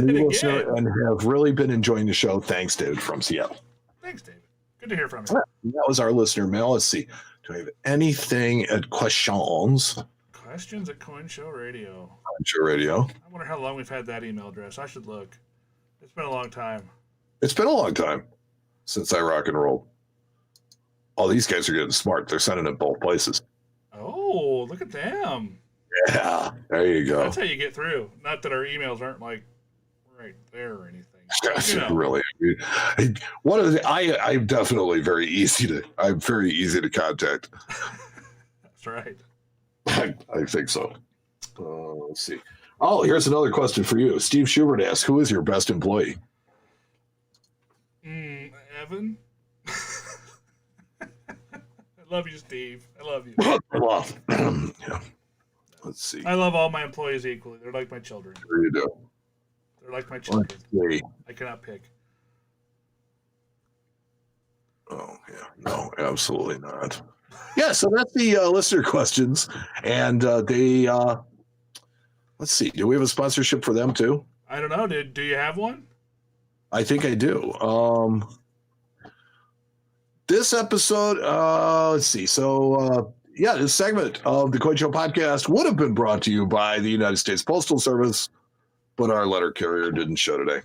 [SPEAKER 2] new listener and have really been enjoying the show. Thanks, David from Seattle.
[SPEAKER 3] Thanks, David. Good to hear from you.
[SPEAKER 2] That was our listener mail. Let's see. Do we have anything at questions?
[SPEAKER 3] Questions at Coin Show Radio.
[SPEAKER 2] Coin Show Radio.
[SPEAKER 3] I wonder how long we've had that email address. I should look. It's been a long time.
[SPEAKER 2] It's been a long time since I rock and rolled. Oh, these guys are getting smart. They're sending it both places.
[SPEAKER 3] Oh, look at them.
[SPEAKER 2] Yeah, there you go.
[SPEAKER 3] That's how you get through. Not that our emails aren't like right there or anything.
[SPEAKER 2] Really, I'm definitely very easy to contact.
[SPEAKER 3] That's right.
[SPEAKER 2] I think so. Let's see. Oh, here's another question for you. Steve Schubert asks, who is your best employee?
[SPEAKER 3] Evan. I love you, Steve. I love you.
[SPEAKER 2] Yeah. Let's see.
[SPEAKER 3] I love all my employees equally. They're like my children.
[SPEAKER 2] Sure you do.
[SPEAKER 3] They're like my children. I cannot pick.
[SPEAKER 2] Oh, yeah. No, absolutely not. Yeah, so that's the listener questions. And let's see. Do we have a sponsorship for them too?
[SPEAKER 3] I don't know. Do you have one?
[SPEAKER 2] I think I do. This episode, let's see. So, this segment of the Coin Show podcast would have been brought to you by the United States Postal Service, but our letter carrier didn't show today.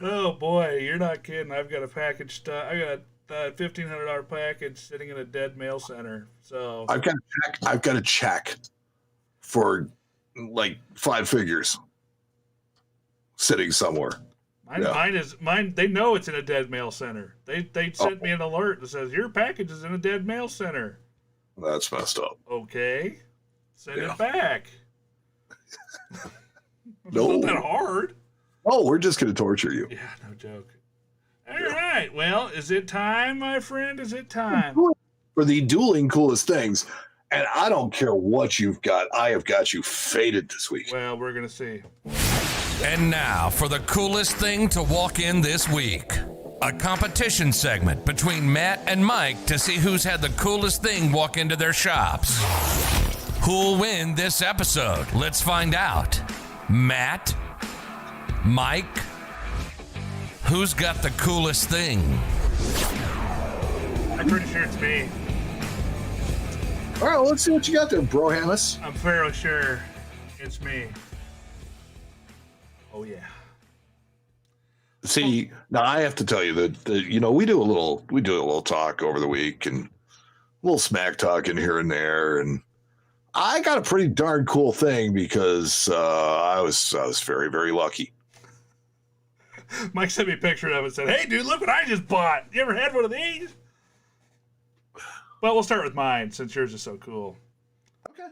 [SPEAKER 3] Oh boy, you're not kidding. I've got a package. I got a $1,500 package sitting in a dead mail center. So
[SPEAKER 2] I've got a check for like 5 figures sitting somewhere.
[SPEAKER 3] Mine. They know it's in a dead mail center. They sent me an alert that says your package is in a dead mail center.
[SPEAKER 2] That's messed up.
[SPEAKER 3] Okay, send it back. It's
[SPEAKER 2] No.
[SPEAKER 3] not that hard.
[SPEAKER 2] Oh, we're just going to torture you.
[SPEAKER 3] Yeah, no joke. All right. Well, is it time, my friend? Is it time?
[SPEAKER 2] For the dueling coolest things, and I don't care what you've got, I have got you faded this week.
[SPEAKER 3] Well, we're going to see.
[SPEAKER 1] And now for the coolest thing to walk in this week. A competition segment between Matt and Mike to see who's had the coolest thing walk into their shops. Who'll win this episode? Let's find out. Matt? Mike? Who's got the coolest thing?
[SPEAKER 3] I'm pretty sure it's me.
[SPEAKER 2] All right, well, let's see what you got there, bro Hamas.
[SPEAKER 3] I'm fairly sure it's me. Oh, yeah.
[SPEAKER 2] See, now I have to tell you that we do a little talk over the week and a little smack talking here and there, and I got a pretty darn cool thing because I was very, very lucky.
[SPEAKER 3] Mike sent me a picture of it and said, hey, dude, look what I just bought. You ever had one of these? Well, we'll start with mine since yours is so cool.
[SPEAKER 2] Okay.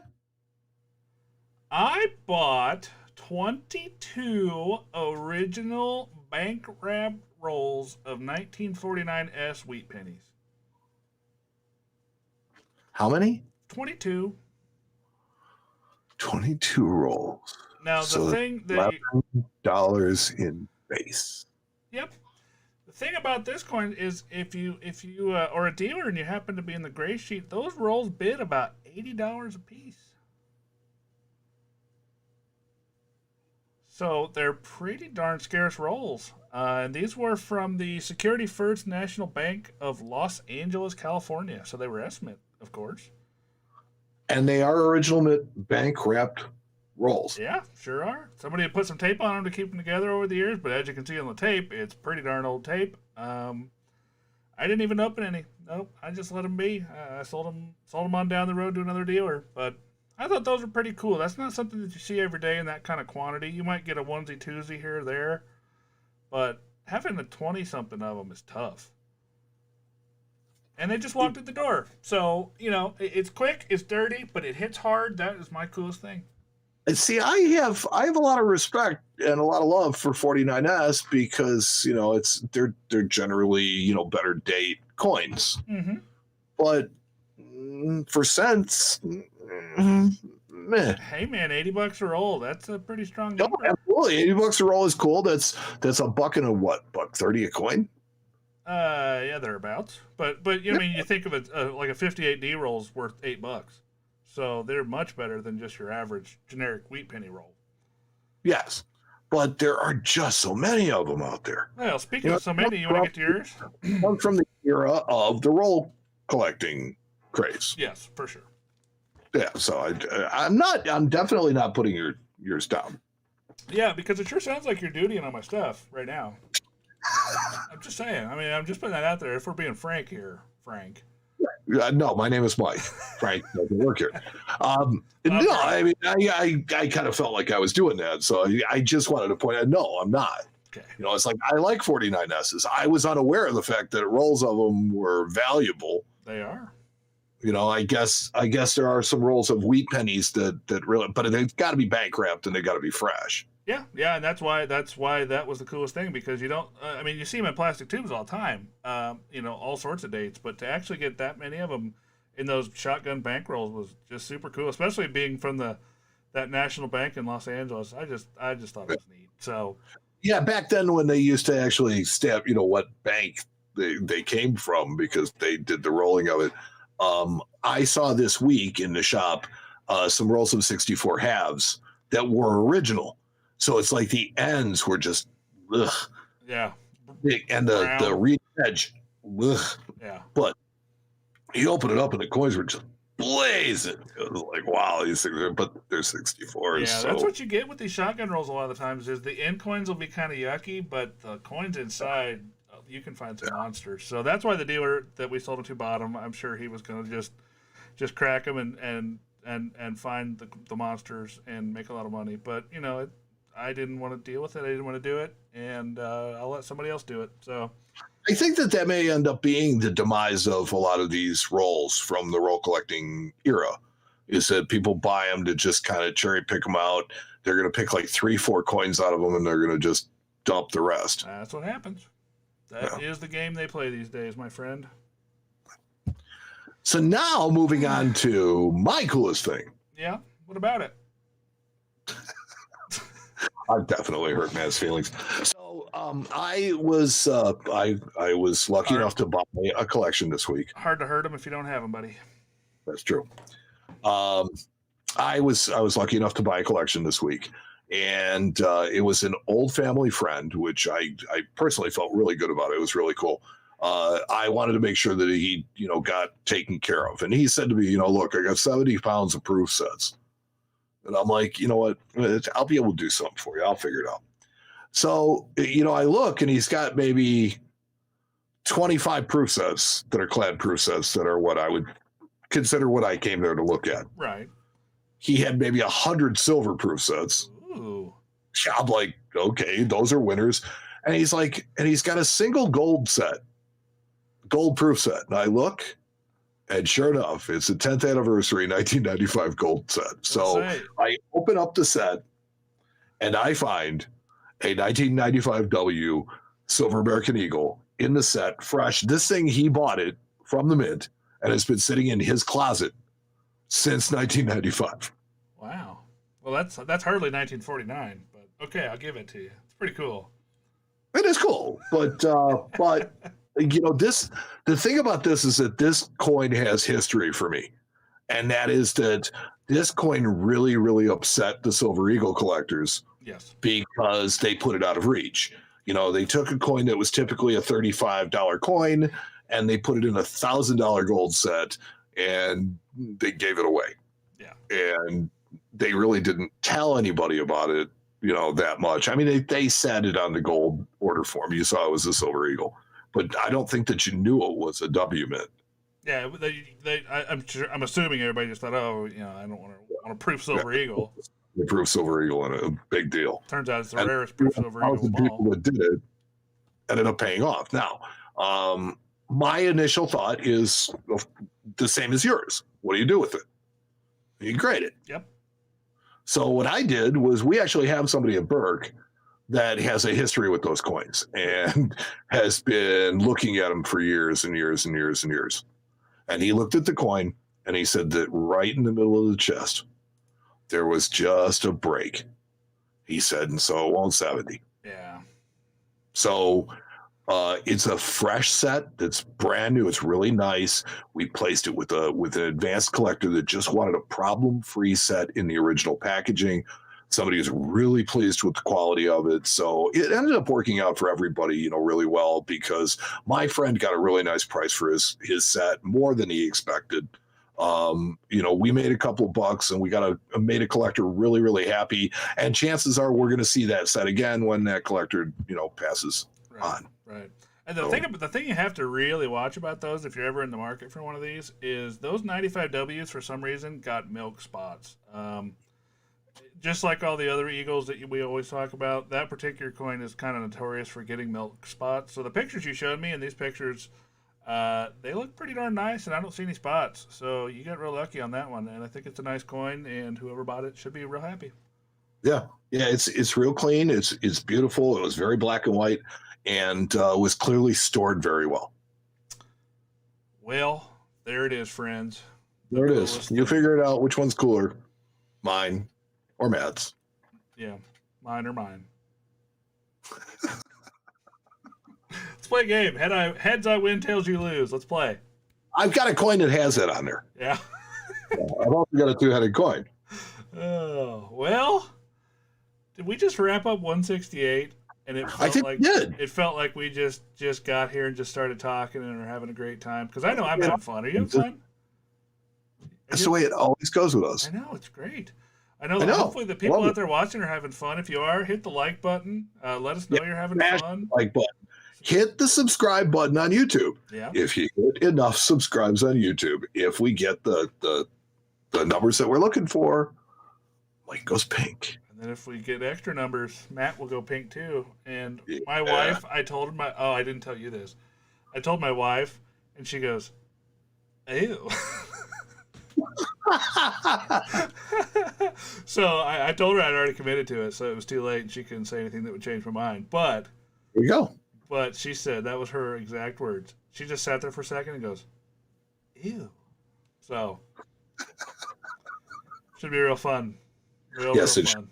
[SPEAKER 3] I bought 22 original bank wrap rolls of 1949 S wheat pennies.
[SPEAKER 2] How many?
[SPEAKER 3] 22.
[SPEAKER 2] 22 rolls.
[SPEAKER 3] Now, the thing that
[SPEAKER 2] $11 in base.
[SPEAKER 3] Yep. The thing about this coin is if you are a dealer and you happen to be in the gray sheet, those rolls bid about $80 a piece. So they're pretty darn scarce rolls. And these were from the Security First National Bank of Los Angeles, California. So they were estimate, of course.
[SPEAKER 2] And they are original bank wrapped rolls.
[SPEAKER 3] Yeah, sure are. Somebody had put some tape on them to keep them together over the years, but as you can see on the tape, it's pretty darn old tape. I didn't even open any. Nope, I just let them be. I sold them on down the road to another dealer. But I thought those were pretty cool. That's not something that you see every day in that kind of quantity. You might get a onesie twosie here or there, but having a 20-something of them is tough. And they just walked at the door. So, it's quick, it's dirty, but it hits hard. That is my coolest thing.
[SPEAKER 2] And see, I have a lot of respect and a lot of love for 49S because, they're generally, better date coins.
[SPEAKER 3] Mm-hmm.
[SPEAKER 2] But for cents, meh.
[SPEAKER 3] Hey man, $80 a roll. That's a pretty strong number.
[SPEAKER 2] No, absolutely. $80 a roll is cool. That's a buck and a what? $1.30 a coin?
[SPEAKER 3] Yeah, thereabouts. But I mean, you think of it like a 58D roll is worth $8, so they're much better than just your average generic wheat penny roll.
[SPEAKER 2] Yes, but there are just so many of them out there.
[SPEAKER 3] Well, speaking of so many, you want to get to yours?
[SPEAKER 2] I'm from the era of the roll collecting craze.
[SPEAKER 3] Yes, for sure.
[SPEAKER 2] Yeah, so I'm definitely not putting yours down.
[SPEAKER 3] Yeah, because it sure sounds like you're dutying on my stuff right now. I'm just saying. I mean, I'm just putting that out there. If we're being frank here, Frank.
[SPEAKER 2] No, my name is Mike. Frank doesn't work here. No, I mean, I kind of felt like I was doing that, so I just wanted to point out, no, I'm not.
[SPEAKER 3] Okay.
[SPEAKER 2] It's like I like 49Ss. I was unaware of the fact that rolls of them were valuable.
[SPEAKER 3] They are.
[SPEAKER 2] I guess there are some rolls of wheat pennies that really, but they've got to be bank wrapped and they got to be fresh.
[SPEAKER 3] Yeah, and that's why that was the coolest thing, because you don't. I mean, you see them in plastic tubes all the time. All sorts of dates, but to actually get that many of them in those shotgun bank rolls was just super cool, especially being from that national bank in Los Angeles. I just thought it was neat. So
[SPEAKER 2] yeah, back then when they used to actually stamp, what bank they came from because they did the rolling of it. I saw this week in the shop some rolls of 64 halves that were original. So it's like the ends were just, ugh.
[SPEAKER 3] Yeah.
[SPEAKER 2] And the reed edge, ugh.
[SPEAKER 3] Yeah.
[SPEAKER 2] But you open it up and the coins were just, blazing. It was like, wow, these things are, but they're 64s.
[SPEAKER 3] Yeah,
[SPEAKER 2] so.
[SPEAKER 3] that's what you get with these shotgun rolls a lot of the times is the end coins will be kind of yucky, but the coins inside, you can find some monsters. So that's why the dealer that we sold it to bought them. I'm sure he was going to just crack them and find the monsters and make a lot of money. But, you know, I didn't want to deal with it. I didn't want to do it, and I'll let somebody else do it. So
[SPEAKER 2] I think that may end up being the demise of a lot of these rolls from the roll collecting era, is that people buy them to just kind of cherry pick them out. They're going to pick like 3-4 coins out of them, and they're going to just dump the rest.
[SPEAKER 3] That's what happens. That is the game they play these days, my friend.
[SPEAKER 2] So now moving on to my coolest thing.
[SPEAKER 3] Yeah, what about it?
[SPEAKER 2] I've definitely hurt Matt's feelings. So I was lucky enough to buy a collection this week.
[SPEAKER 3] Hard to hurt them if you don't have them, buddy.
[SPEAKER 2] That's true. I was lucky enough to buy a collection this week, and it was an old family friend, which I personally felt really good about. It was really cool. I wanted to make sure that he, got taken care of, and he said to me, look, I got 70 pounds of proof sets. And I'm like, you know what? I'll be able to do something for you. I'll figure it out. So, I look and he's got maybe 25 proof sets that are clad proof sets that are what I would consider what I came there to look at.
[SPEAKER 3] Right.
[SPEAKER 2] He had maybe 100 silver proof sets.
[SPEAKER 3] Ooh.
[SPEAKER 2] I'm like, okay, those are winners. And he's like, and he's got a single gold proof set. And I look, and sure enough, it's the 10th anniversary 1995 gold set. So I open up the set and I find a 1995 W Silver American Eagle in the set, fresh. This thing, he bought it from the mint and it's been sitting in his closet since 1995.
[SPEAKER 3] Wow. Well, that's hardly 1949, but okay, I'll give it to you. It's pretty cool.
[SPEAKER 2] It is cool, but the thing about this is that this coin has history for me, and that is that this coin really, really upset the Silver Eagle collectors.
[SPEAKER 3] Yes,
[SPEAKER 2] because they put it out of reach. They took a coin that was typically a $35 coin, and they put it in a $1,000 gold set, and they gave it away.
[SPEAKER 3] Yeah,
[SPEAKER 2] and they really didn't tell anybody about it, that much. I mean, they said it on the gold order form. You saw it was a Silver Eagle. But I don't think that you knew it was a W mint.
[SPEAKER 3] Yeah, I'm assuming everybody just thought, I don't want a proof Silver Eagle.
[SPEAKER 2] The proof Silver Eagle, and a big deal.
[SPEAKER 3] Turns out it's the rarest proof Silver Eagle.
[SPEAKER 2] The people that did it ended up paying off. Now, my initial thought is the same as yours. What do you do with it? You grade it.
[SPEAKER 3] Yep.
[SPEAKER 2] So what I did was, we actually have somebody at Burke that has a history with those coins and has been looking at them for years and years and years and years. And he looked at the coin and he said that right in the middle of the chest, there was just a break. He said, and so it won't 70.
[SPEAKER 3] Yeah.
[SPEAKER 2] So it's a fresh set that's brand new. It's really nice. We placed it with an advanced collector that just wanted a problem-free set in the original packaging. Somebody was really pleased with the quality of it. So it ended up working out for everybody, really well, because my friend got a really nice price for his set, more than he expected. We made a couple of bucks and we made a collector really, really happy. And chances are we're going to see that set again when that collector, passes on.
[SPEAKER 3] Right. And the thing you have to really watch about those, if you're ever in the market for one of these, is those 95 Ws for some reason got milk spots. Just like all the other Eagles that we always talk about, that particular coin is kind of notorious for getting milk spots. So the pictures you showed me and these pictures, they look pretty darn nice, and I don't see any spots. So you got real lucky on that one, and I think it's a nice coin, and whoever bought it should be real happy. Yeah,
[SPEAKER 2] it's real clean. It's beautiful. It was very black and white, and was clearly stored very well.
[SPEAKER 3] Well, there it is, friends.
[SPEAKER 2] There it is. You figure it out. Which one's cooler, mine or Matt's?
[SPEAKER 3] Yeah, mine or mine. Let's play a game. Heads I win, tails you lose. Let's play.
[SPEAKER 2] I've got a coin that has that on there.
[SPEAKER 3] Yeah.
[SPEAKER 2] I've also got a two-headed coin.
[SPEAKER 3] Oh, well, did we just wrap up 168? And it felt
[SPEAKER 2] we did.
[SPEAKER 3] It felt like we just got here and just started talking and are having a great time. Because I know I'm having fun. Are you having fun?
[SPEAKER 2] That's the way it always goes with us.
[SPEAKER 3] I know, it's great. I know. Hopefully the people out there watching are having fun. If you are, hit the like button. Let us know you're having fun.
[SPEAKER 2] Like button. Hit the subscribe button on YouTube.
[SPEAKER 3] Yeah.
[SPEAKER 2] If you hit enough subscribes on YouTube, if we get the numbers that we're looking for, Mike goes pink.
[SPEAKER 3] And then if we get extra numbers, Matt will go pink too. And my wife, I told her I didn't tell you this. I told my wife, and she goes, ew. So I told her I'd already committed to it, so it was too late, and she couldn't say anything that would change my mind. But
[SPEAKER 2] there you go.
[SPEAKER 3] But she said that was her exact words. She just sat there for a second and goes, ew. So should be real fun. Real fun.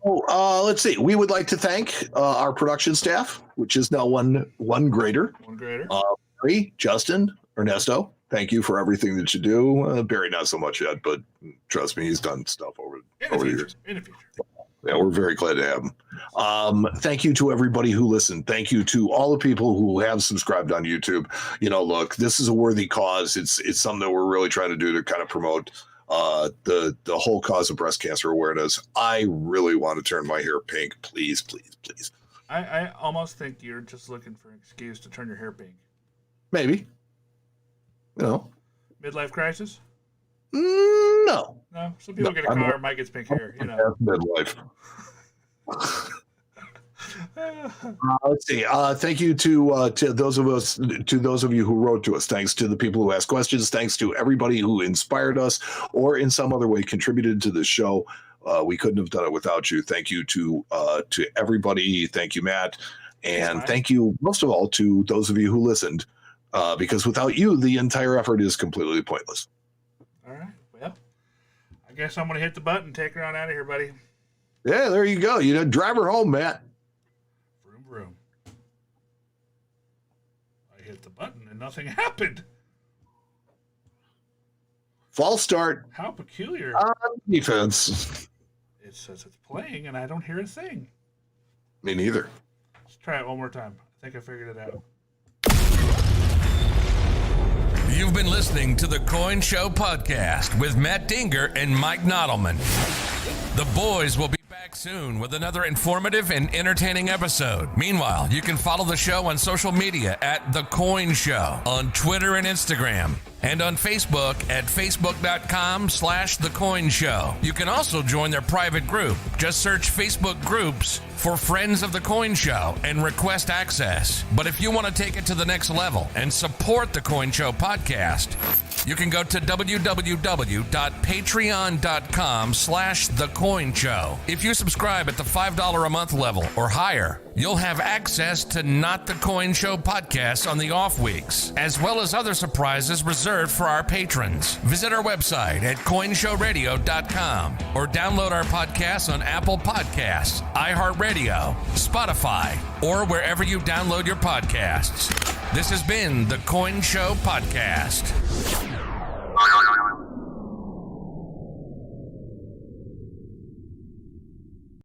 [SPEAKER 3] Well,
[SPEAKER 2] let's see. We would like to thank our production staff, which is now one grader.
[SPEAKER 3] One grader.
[SPEAKER 2] Barry, Justin, Ernesto. Thank you for everything that you do. Barry, not so much yet, but trust me, he's done stuff over the years. In the future. Yeah, we're very glad to have him. Thank you to everybody who listened. Thank you to all the people who have subscribed on YouTube. Look, this is a worthy cause. It's something that we're really trying to do to kind of promote the whole cause of breast cancer awareness. I really want to turn my hair pink. Please, please, please.
[SPEAKER 3] I almost think you're just looking for an excuse to turn your hair pink.
[SPEAKER 2] Maybe.
[SPEAKER 3] Midlife crisis?
[SPEAKER 2] No.
[SPEAKER 3] No? Some people get a car, Mike gets pink hair,
[SPEAKER 2] Midlife. Let's see. Thank you to those of you who wrote to us. Thanks to the people who asked questions. Thanks to everybody who inspired us or in some other way contributed to the show. We couldn't have done it without you. Thank you to everybody. Thank you, Matt. And thank you most of all to those of you who listened. Because without you, the entire effort is completely pointless.
[SPEAKER 3] All right. Well, I guess I'm going to hit the button and take her on out of here, buddy.
[SPEAKER 2] Yeah, there you go. Drive her home, Matt.
[SPEAKER 3] Vroom, vroom. I hit the button and nothing happened.
[SPEAKER 2] False start.
[SPEAKER 3] How peculiar.
[SPEAKER 2] Defense.
[SPEAKER 3] It says it's playing and I don't hear a thing.
[SPEAKER 2] Me neither.
[SPEAKER 3] Let's try it one more time. I think I figured it out.
[SPEAKER 1] You've been listening to the Coin Show podcast with Matt Dinger and Mike Nottleman. The boys will be back soon with another informative and entertaining episode. Meanwhile, you can follow the show on social media at The Coin Show on Twitter and Instagram, and on Facebook at facebook.com/The Coin Show. You can also join their private group. Just search Facebook groups for Friends of the Coin Show and request access. But if you want to take it to the next level and support the Coin Show podcast, you can go to www.patreon.com/The Coin Show. If you subscribe at the $5 a month level or higher, you'll have access to Not the Coin Show podcasts on the off weeks, as well as other surprises reserved for our patrons. Visit our website at coinshowradio.com or download our podcasts on Apple Podcasts, iHeartRadio, Spotify, or wherever you download your podcasts. This has been the Coin Show Podcast.